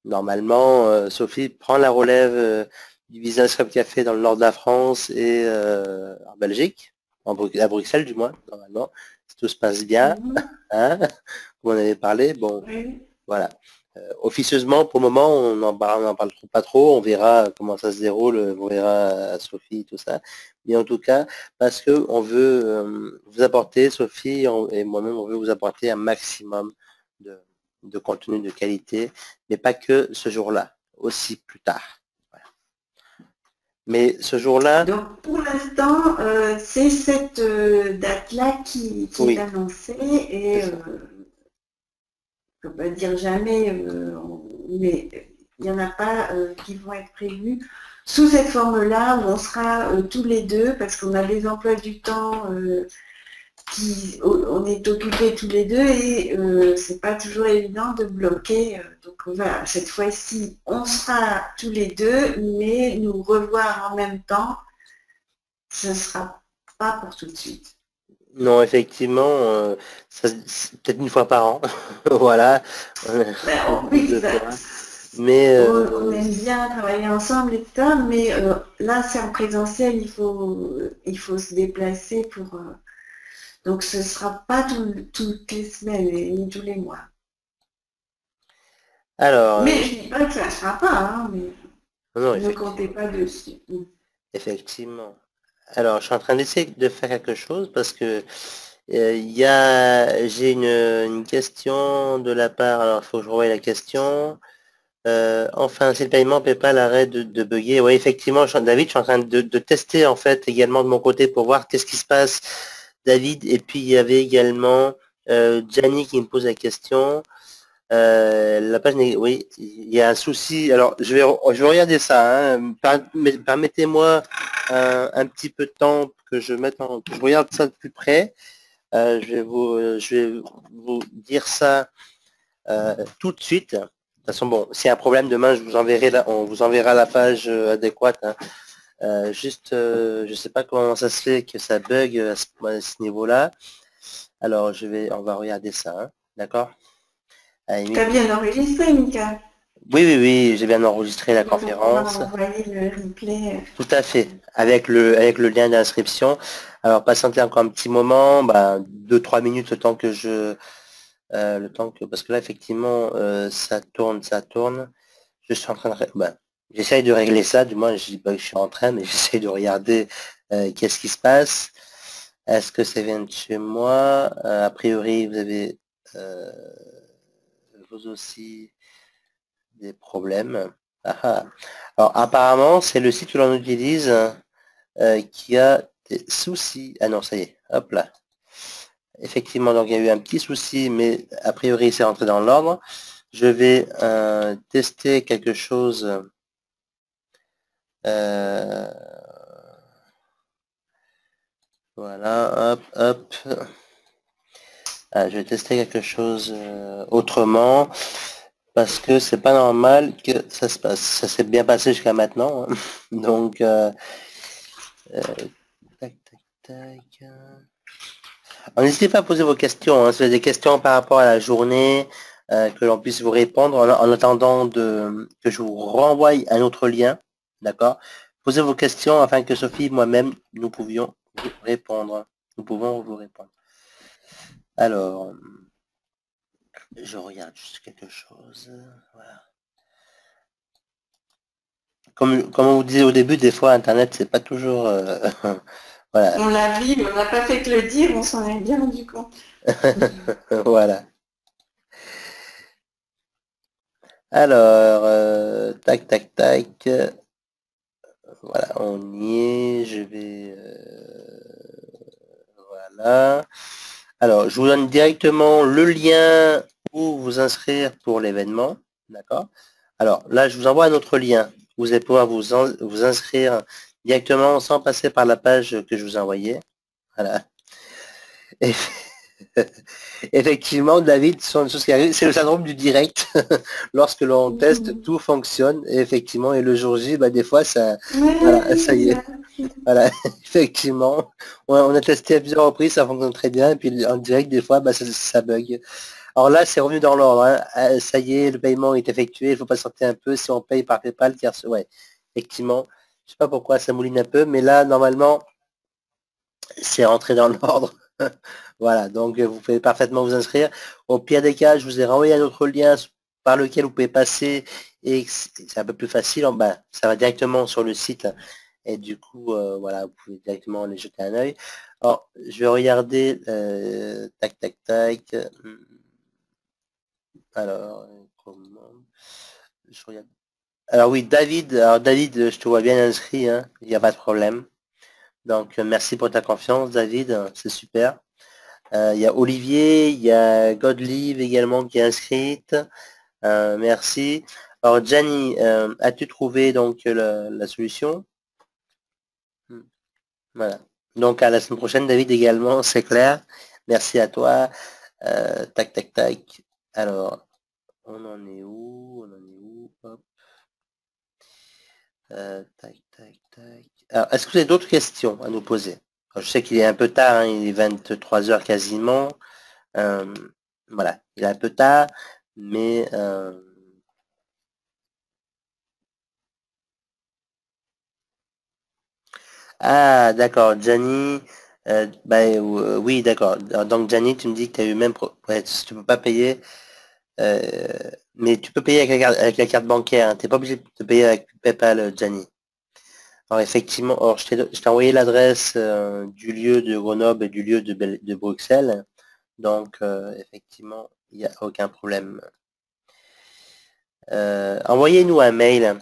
Normalement, Sophie prend la relève du business club café dans le nord de la France et en Belgique, à Bruxelles du moins, normalement, si tout se passe bien. Hein, vous en avez parlé, bon, Oui. voilà. Officieusement, pour le moment, on n'en parle pas trop, on verra comment ça se déroule, on verra Sophie, tout ça. Mais en tout cas, parce que on veut vous apporter, Sophie et moi-même, on veut vous apporter un maximum de contenu de qualité, mais pas que ce jour-là, aussi plus tard. Voilà. Mais ce jour-là, Donc pour l'instant, c'est cette date-là qui est oui, annoncée c'est et ça. on va dire jamais, mais il n'y en a pas qui vont être prévus sous cette forme-là, où on sera tous les deux, parce qu'on a des emplois du temps on est occupés tous les deux et c'est pas toujours évident de bloquer. Donc voilà, cette fois-ci, on sera tous les deux, mais nous revoir en même temps, ce ne sera pas pour tout de suite. Non, effectivement, c'est peut-être une fois par an. Voilà. Oui, Mais on aime bien travailler ensemble, etc. Mais là, c'est en présentiel, il faut se déplacer pour. Donc, ce ne sera pas toutes les semaines ni tous les mois. alors, Mais je ne dis pas que ça ne sera pas, hein, mais non, ne comptez pas dessus. effectivement. Alors, je suis en train d'essayer de faire quelque chose parce que j'ai une question de la part. Alors, il faut que je revoie la question. Enfin, si le paiement PayPal arrête de bugger. Oui, effectivement, David, je suis en train de tester en fait également de mon côté pour voir qu'est-ce qui se passe, David. Et puis il y avait également Gianni qui me pose la question. La page, oui, il y a un souci. Alors, je vais regarder ça. Hein. Permettez-moi un petit peu de temps que je regarde ça de plus près. Je vais vous dire ça tout de suite. De toute façon, bon, s'il y a un problème demain, on vous enverra la page adéquate. Hein. Je sais pas comment ça se fait que ça bug à ce niveau-là. Alors, on va regarder ça. Hein. D'accord. T'as bien enregistré, Mika? Oui, j'ai bien enregistré la conférence. On va envoyer le replay. Tout à fait, avec le lien d'inscription. Alors, patientez encore un petit moment, 2-3 minutes, parce que là, effectivement, ça tourne. Je suis en train j'essaye de régler ça, du moins, je dis pas que je suis en train, mais j'essaye de regarder qu'est-ce qui se passe. Est-ce que ça vient de chez moi? A priori, vous avez vous aussi des problèmes. Alors apparemment, c'est le site que l'on utilise qui a des soucis. Ah non, ça y est, hop là. Effectivement, donc il y a eu un petit souci, mais a priori, c'est rentré dans l'ordre. Je vais tester quelque chose. Voilà, hop. Je vais tester quelque chose autrement. Parce que c'est pas normal que ça se passe. Ça s'est bien passé jusqu'à maintenant. Hein. Donc, tac. N'hésitez pas à poser vos questions. Hein. Si vous avez des questions par rapport à la journée, que l'on puisse vous répondre en attendant que je vous renvoie un autre lien. D'accord. Posez vos questions afin que Sophie, moi-même, nous pouvons vous répondre. Alors, je regarde juste quelque chose. Voilà. Comme on vous disait au début, des fois, Internet, c'est pas toujours... voilà. On l'a vu, on n'a pas fait que le dire, on s'en est bien rendu compte. Voilà. Alors, tac. Voilà, on y est. Je vais... voilà. Alors, je vous donne directement le lien où vous inscrire pour l'événement. D'accord. Alors, là, je vous envoie un autre lien. Vous allez pouvoir vous inscrire directement sans passer par la page que je vous ai envoyée. Voilà. Et effectivement, David, ce sont des choses qui arrivent. C'est le syndrome du direct. Lorsque l'on teste, tout fonctionne. Et effectivement, et le jour J, des fois, ça, voilà, ça y est. Voilà, effectivement. On a testé à plusieurs reprises, ça fonctionne très bien. Et puis en direct, des fois, ça bug. Alors là, c'est revenu dans l'ordre. Hein. Ça y est, le paiement est effectué. Il faut pas sortir un peu si on paye par PayPal, car ouais, effectivement, je sais pas pourquoi ça mouline un peu, mais là, normalement, c'est rentré dans l'ordre. Voilà, donc vous pouvez parfaitement vous inscrire. Au pire des cas, je vous ai renvoyé un autre lien par lequel vous pouvez passer et c'est un peu plus facile. Ça va directement sur le site et du coup, voilà, vous pouvez directement aller jeter un œil. Alors, je vais regarder, tac. Alors, je regarde. Alors oui, David, je te vois bien inscrit, hein, il n'y a pas de problème. Donc, merci pour ta confiance, David, c'est super. Il y a Olivier, il y a Godlive également qui est inscrite. Merci. Alors, Gianni, as-tu trouvé donc la solution? Voilà. Donc, à la semaine prochaine, David, également, c'est clair. Merci à toi. Tac, tac, tac. Alors, on en est où? On en est où? Hop. Tac, tac, tac. Alors, est-ce que vous avez d'autres questions à nous poser? Alors, je sais qu'il est un peu tard, hein, il est 23 heures quasiment. Voilà, il est un peu tard, mais ah, d'accord, Gianni. Oui, d'accord. Donc, Gianni, tu me dis que tu as eu même... Ouais, tu peux pas payer, mais tu peux payer avec la carte bancaire. Hein. Tu n'es pas obligé de payer avec PayPal, Gianni. Alors, effectivement, or, je t'ai envoyé l'adresse du lieu de Grenoble et du lieu de Bruxelles. Donc, effectivement, il n'y a aucun problème. Envoyez-nous un mail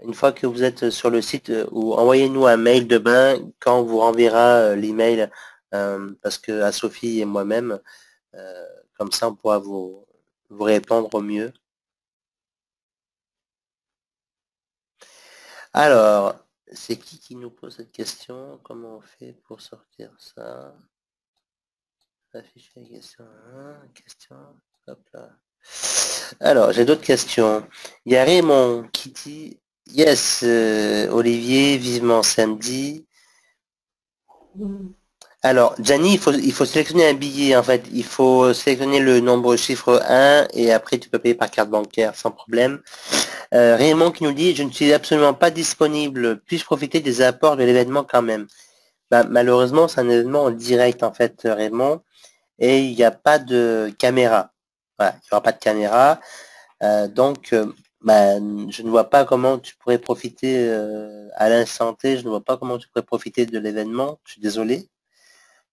une fois que vous êtes sur le site ou envoyez-nous un mail demain quand on vous renverra l'email parce que à Sophie et moi-même comme ça on pourra vous répondre au mieux. Alors, c'est qui nous pose cette question? Comment on fait pour sortir ça? Afficher la question 1, question, hop là. Alors, j'ai d'autres questions. Il y a Raymond qui dit yes, Olivier, vivement samedi. Alors, Gianni, il faut sélectionner un billet, en fait. Il faut sélectionner le nombre chiffre 1 et après tu peux payer par carte bancaire sans problème. Raymond qui nous dit je ne suis absolument pas disponible. Puis-je profiter des apports de l'événement quand même? Bah, malheureusement, c'est un événement en direct, en fait, Raymond. Et il n'y a pas de caméra. Voilà, il n'y aura pas de caméra. Donc, bah, je ne vois pas comment tu pourrais profiter à l'instant T, je ne vois pas comment tu pourrais profiter de l'événement. Je suis désolé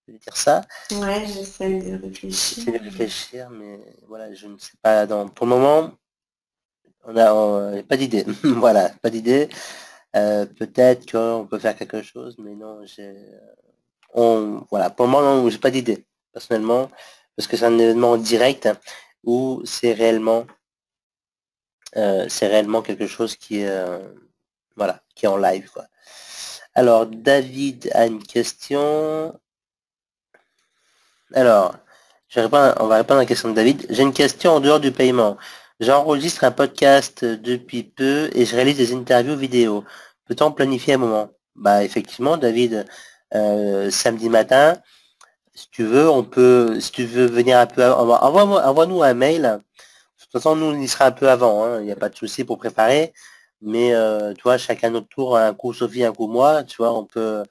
de dire ça. Ouais, j'essaie de réfléchir. J'essaie de réfléchir, mais voilà, je ne sais pas. Pour le moment, on n'a pas d'idée. Voilà, pas d'idée. Peut-être qu'on peut faire quelque chose, mais non, voilà, pour le moment, non, j'ai pas d'idée, personnellement, parce que c'est un événement en direct où c'est réellement quelque chose qui est, voilà, qui est en live, quoi. Alors, David a une question. Alors, on va répondre à la question de David. J'ai une question en dehors du paiement. J'enregistre un podcast depuis peu et je réalise des interviews vidéo. Peut-on planifier un moment? Bah, effectivement, David, samedi matin, si tu veux, si tu veux venir un peu avant, envoie-nous un mail. De toute façon, nous, on y sera un peu avant, hein. Il n'y a pas de souci pour préparer. Mais, tu vois, chacun notre tour, un coup Sophie, un coup moi, tu vois, on peut,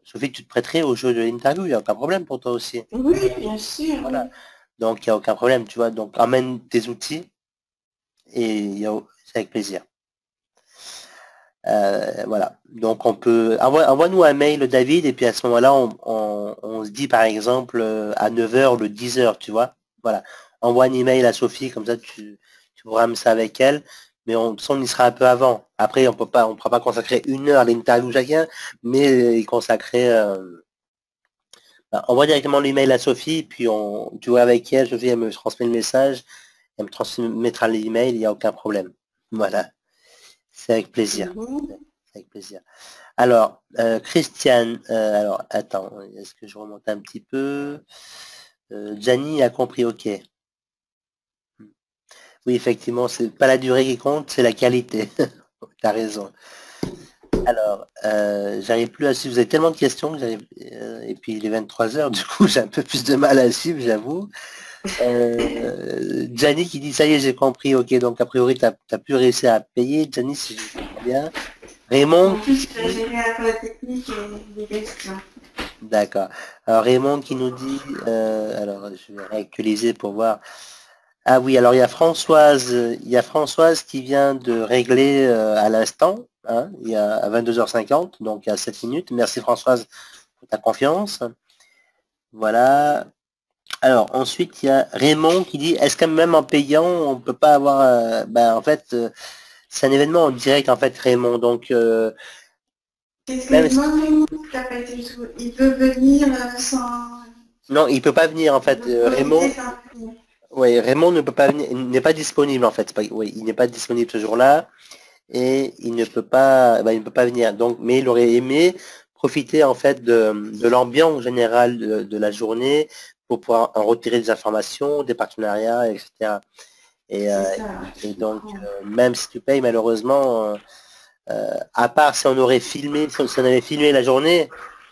Sophie, tu te prêterais au jeu de l'interview, il n'y a aucun problème pour toi aussi. Oui, bien sûr. Voilà. Oui. Donc, il n'y a aucun problème, tu vois. Donc, emmène tes outils et c'est avec plaisir. Voilà. Donc, envoie-nous un mail, David, et puis à ce moment-là, on se dit, par exemple, à 9h, le 10h, tu vois. Voilà. Envoie un email à Sophie, comme ça, tu programmes ça avec elle. Mais de toute façon, on y sera un peu avant. Après, on ne pourra pas consacrer 1 heure à l'interview chacun, mais y consacrer... envoie directement l'email à Sophie, puis tu vois avec elle, Sophie, elle me transmet le message, elle me transmettra l'email, il n'y a aucun problème. Voilà. C'est avec plaisir. C'est avec plaisir. Alors, Christiane, alors, attends, est-ce que je remonte un petit peu? Gianni a compris, ok. Oui, effectivement, c'est pas la durée qui compte, c'est la qualité. T'as raison. Alors, j'arrive plus à suivre. Vous avez tellement de questions que j'arrive. Et puis il est 23 heures, du coup j'ai un peu plus de mal à suivre, j'avoue. Gianni qui dit ça y est, j'ai compris, ok, donc a priori tu as pu réussir à payer, Gianni, si je comprends bien. Raymond. En plus, j'ai géré un peu la technique et les questions. D'accord. Alors Raymond qui nous dit, alors je vais réactualiser pour voir. Ah oui, alors il y a Françoise qui vient de régler à l'instant, hein, il y a à 22h50, donc il y a 7 minutes. Merci Françoise pour ta confiance. Voilà. Alors ensuite il y a Raymond qui dit est-ce que même en payant on peut pas avoir en fait c'est un événement en direct en fait Raymond donc Qu'est-ce que demande Raymond? Il peut venir sans... Non, il peut pas venir en fait Raymond. Oui, Raymond ne peut pas venir, il n'est pas disponible en fait. Oui, il n'est pas disponible ce jour-là et il ne peut pas, il ne peut pas venir. Donc, mais il aurait aimé profiter en fait de l'ambiance générale de la journée pour pouvoir en retirer des informations, des partenariats, etc. Et, C'est euh, ça, et je donc, comprends. même si tu payes, malheureusement, à part si on aurait filmé, si on avait filmé la journée,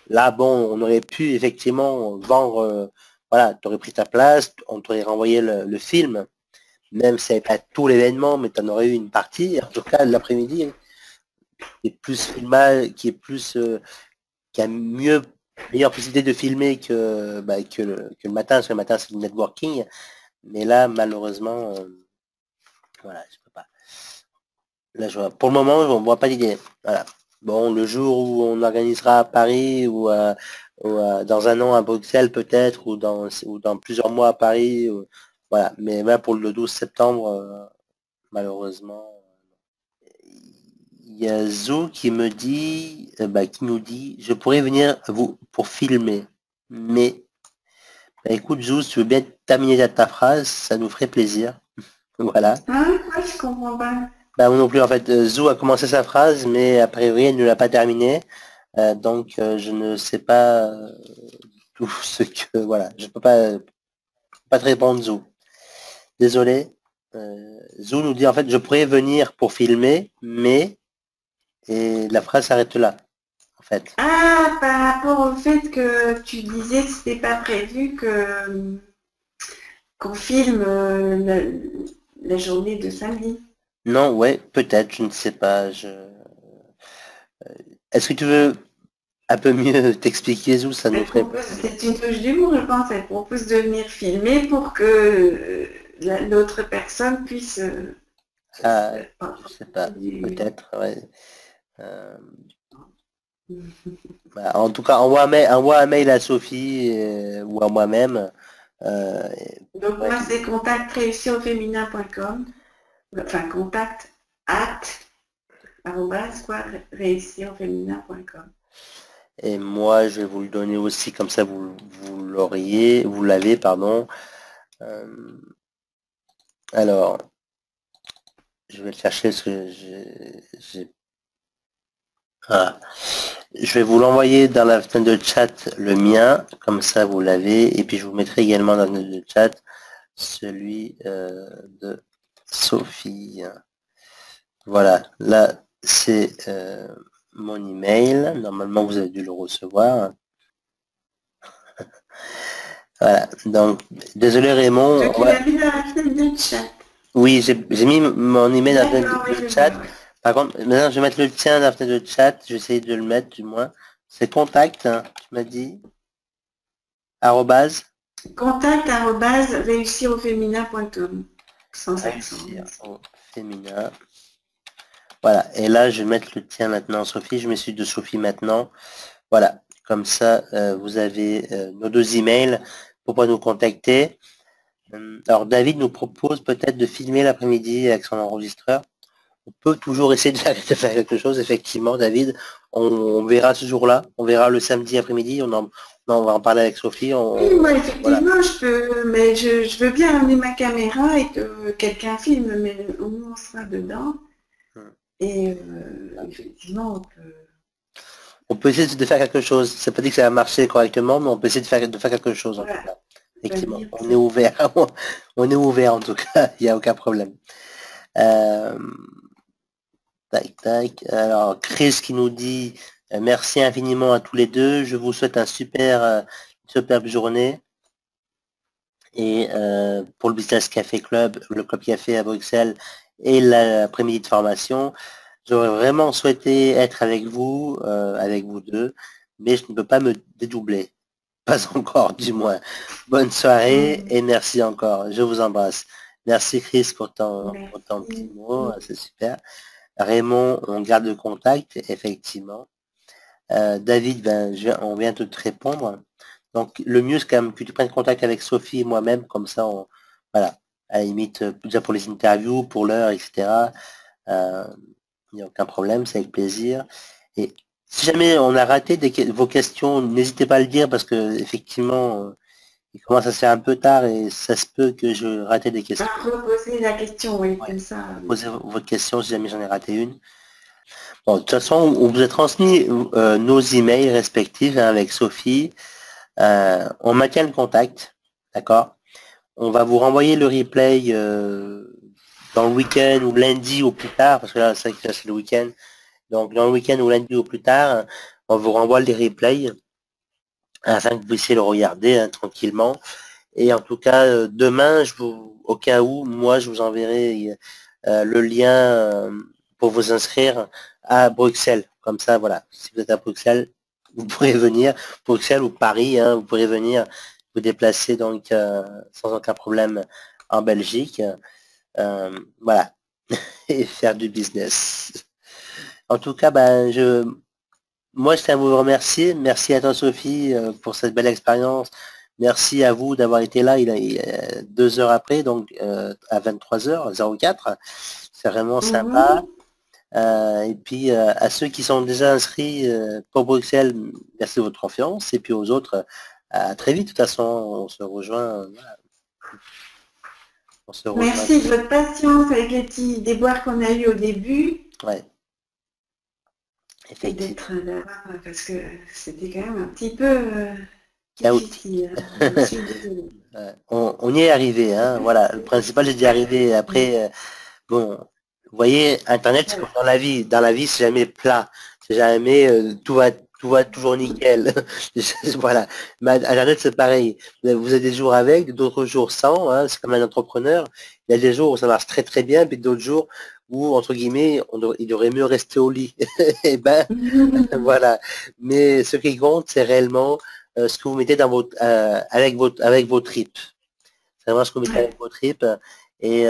là, bon, on aurait pu effectivement vendre, voilà, tu aurais pris ta place, on t'aurait renvoyé le film, même si c'est pas tout l'événement, mais tu en aurais eu une partie, en tout cas l'après-midi, qui est plus filmage, qui a meilleure possibilité de filmer que le matin, parce que le matin c'est du networking, mais là, malheureusement, voilà, je peux pas. Là, pour le moment, on ne voit pas d'idée. Voilà. Bon, le jour où on organisera à Paris ou dans un an à Bruxelles peut-être, ou dans plusieurs mois à Paris, voilà. Mais là, pour le 12 septembre, malheureusement, il y a Zou qui me dit, qui nous dit, je pourrais venir vous pour filmer. Mais écoute, Zou, si tu veux bien terminer ta phrase, ça nous ferait plaisir. Voilà. Hein? Ouais, je comprends pas. Bah, moi non plus, en fait, Zou a commencé sa phrase, mais a priori, elle ne l'a pas terminée. Donc, je ne sais pas tout ce que... Voilà, je peux pas te répondre, Zou. Désolé. Zou nous dit, en fait, je pourrais venir pour filmer, mais... Et la phrase s'arrête là, en fait. Ah, par rapport au fait que tu disais que c'était pas prévu que qu'on filme la journée de samedi. Non, ouais, peut-être, je ne sais pas. Est-ce que tu veux un peu mieux t'expliquer, Zou? Ça nous Elle ferait... propose, c'est une touche d'humour, je pense, elle propose de venir filmer pour que l'autre personne puisse Ah, je sais pas. Peut-être, ouais. Euh, En tout cas, envoie un mail à Sophie ou à moi-même. Euh, Donc ouais. moi c'est contact réussiroféminin.com, enfin contact at arrobas quoi réussiroféminin.com. Et moi, je vais vous le donner aussi, comme ça vous l'avez, pardon. Euh, alors, je vais le chercher parce que ah. Je vais vous l'envoyer dans la fenêtre de chat, le mien, comme ça vous l'avez, et puis je vous mettrai également dans la fenêtre de chat celui de Sophie. Voilà, là c'est mon email. Normalement vous avez dû le recevoir. Voilà, donc désolé Raymond. Donc tu l'as vu dans la fenêtre de chat. Oui, j'ai mis mon email dans la fenêtre D'accord, oui, de je chat. vois, ouais. Par contre, maintenant je vais mettre le tien dans la fenêtre de chat. Je vais essayer de le mettre du moins. C'est contact, hein, tu m'as dit. Arrobase. Contact arrobas réussiroféminin.com. Sans accent. Réussir au féminin. Voilà, et là je vais mettre le tien maintenant, Sophie. Je mets celui de Sophie maintenant. Voilà, comme ça vous avez nos deux emails pour pouvoir nous contacter. Alors David nous propose peut-être de filmer l'après-midi avec son enregistreur. On peut toujours essayer de faire quelque chose, effectivement, David. On verra ce jour-là, on verra le samedi après-midi, on va en parler avec Sophie. Oui, moi Voilà. effectivement je peux, mais je veux bien amener ma caméra et que quelqu'un filme, mais au moins on sera dedans. Et effectivement, On peut essayer de faire quelque chose. C'est pas dit que ça va marcher correctement, mais on peut essayer de faire quelque chose en tout voilà, cas. on va Effectivement, dire on ça. est ouvert. On est ouvert en tout cas, il n'y a aucun problème. Euh, tac, tac. Alors, Chris qui nous dit merci infiniment à tous les deux. Je vous souhaite une superbe journée. Et pour le Business Café Club, le Club Café à Bruxelles et l'après-midi de formation, j'aurais vraiment souhaité être avec vous deux, mais je ne peux pas me dédoubler. Pas encore, du moins. Bonne soirée et merci encore. Je vous embrasse. Merci Chris pour ton petit Merci. mot, c'est super. Raymond, on garde le contact, effectivement. David, on vient de te répondre. Donc le mieux c'est quand même que tu prennes contact avec Sophie et moi-même, comme ça voilà, à la limite, déjà pour les interviews, pour l'heure, etc. Il n'y a aucun problème, c'est avec plaisir. Et si jamais on a raté vos questions, n'hésitez pas à le dire parce que effectivement, il commence à se faire un peu tard et ça se peut que je rate des questions. Reposer la question, oui, Ouais. comme ça. Posez votre question si jamais j'en ai raté une. Bon, de toute façon, on vous a transmis nos emails respectifs hein, avec Sophie. On maintient le contact, d'accord? On va vous renvoyer le replay dans le week-end ou lundi ou plus tard, parce que là, c'est le week-end. Donc, dans le week-end ou lundi ou plus tard, on vous renvoie les replays afin que vous puissiez le regarder hein, tranquillement. Et en tout cas, demain, au cas où, moi, je vous enverrai le lien pour vous inscrire à Bruxelles. Comme ça, voilà, si vous êtes à Bruxelles, vous pourrez venir, Bruxelles ou Paris, hein, vous pourrez venir vous déplacer donc sans aucun problème en Belgique. Voilà, et faire du business. En tout cas, moi, je tiens à vous remercier. Merci à toi, Sophie, pour cette belle expérience. Merci à vous d'avoir été là. Il a 2 heures après, donc à 23h04. C'est vraiment sympa. Et puis à ceux qui sont déjà inscrits pour Bruxelles, merci de votre confiance. Et puis aux autres, à très vite. De toute façon, on se rejoint. Voilà. On se rejoint. Merci de votre patience avec les petits déboires qu'on a eu au début. Ouais. Et d'être là, parce que c'était quand même un petit peu difficile. Je suis désolée. On y est arrivé, hein. Voilà. Le principal, c'est d'y arriver. Après, bon, vous voyez, Internet, c'est comme dans la vie. Dans la vie, c'est jamais plat. C'est jamais tout va toujours nickel. Voilà. Mais Internet, c'est pareil. Vous avez des jours avec, d'autres jours sans. Hein. C'est comme un entrepreneur. Il y a des jours où ça marche très très bien, puis d'autres jours où, entre guillemets, il aurait mieux rester au lit. Et ben, voilà. Mais ce qui compte, c'est réellement ce que vous mettez dans avec vos tripes. C'est vraiment ce que vous mettez avec vos tripes. Et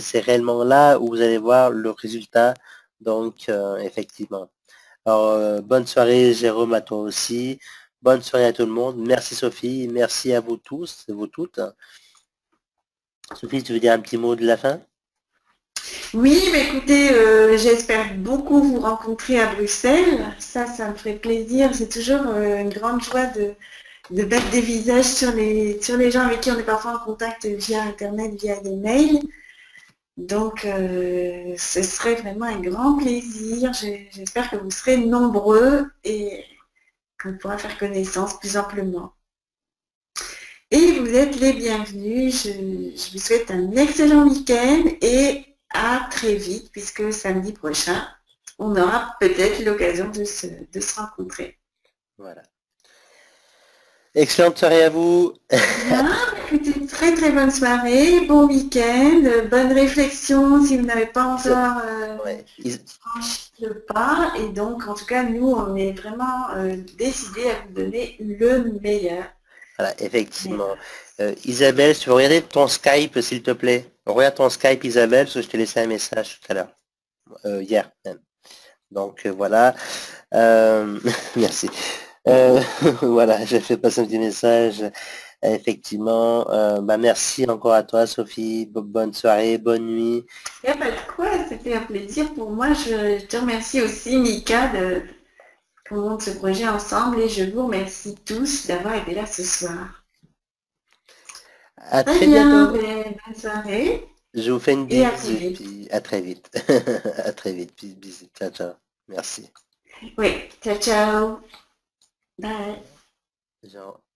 c'est réellement là où vous allez voir le résultat. Donc, effectivement. Alors, bonne soirée, Jérôme, à toi aussi. Bonne soirée à tout le monde. Merci, Sophie. Merci à vous tous et vous toutes. Sophie, tu veux dire un petit mot de la fin? Oui, mais écoutez, j'espère beaucoup vous rencontrer à Bruxelles. Ça me ferait plaisir. C'est toujours une grande joie de mettre des visages sur les gens avec qui on est parfois en contact via Internet, via des mails. Donc, ce serait vraiment un grand plaisir. J'espère que vous serez nombreux et qu'on pourra faire connaissance plus amplement. Et vous êtes les bienvenus. Je vous souhaite un excellent week-end et à très vite, puisque samedi prochain, on aura peut-être l'occasion de se rencontrer. Voilà. Excellente soirée à vous. Bien, écoutez, très très bonne soirée, bon week-end, bonne réflexion si vous n'avez pas encore franchi le pas. Et donc, en tout cas, nous, on est vraiment décidés à vous donner le meilleur. Voilà, effectivement. Isabelle, tu veux regarder ton Skype, s'il te plaît? Regarde ton Skype, Isabelle, parce que je t'ai laissé un message tout à l'heure. Hier même. Donc voilà. Merci. Voilà, j'ai fait passer un petit message. Effectivement. Merci encore à toi, Sophie. Bonne soirée, bonne nuit. Il n'y a pas de quoi, c'était un plaisir pour moi. Je te remercie aussi, Mika, qu'on monte ce projet ensemble et je vous remercie tous d'avoir été là ce soir. À très bien, bientôt. Bonne soirée. Je vous fais une bise et puis à très vite. À très vite. Bisous. Ciao, ciao. Merci. Oui, ciao, ciao. Bye. Ciao.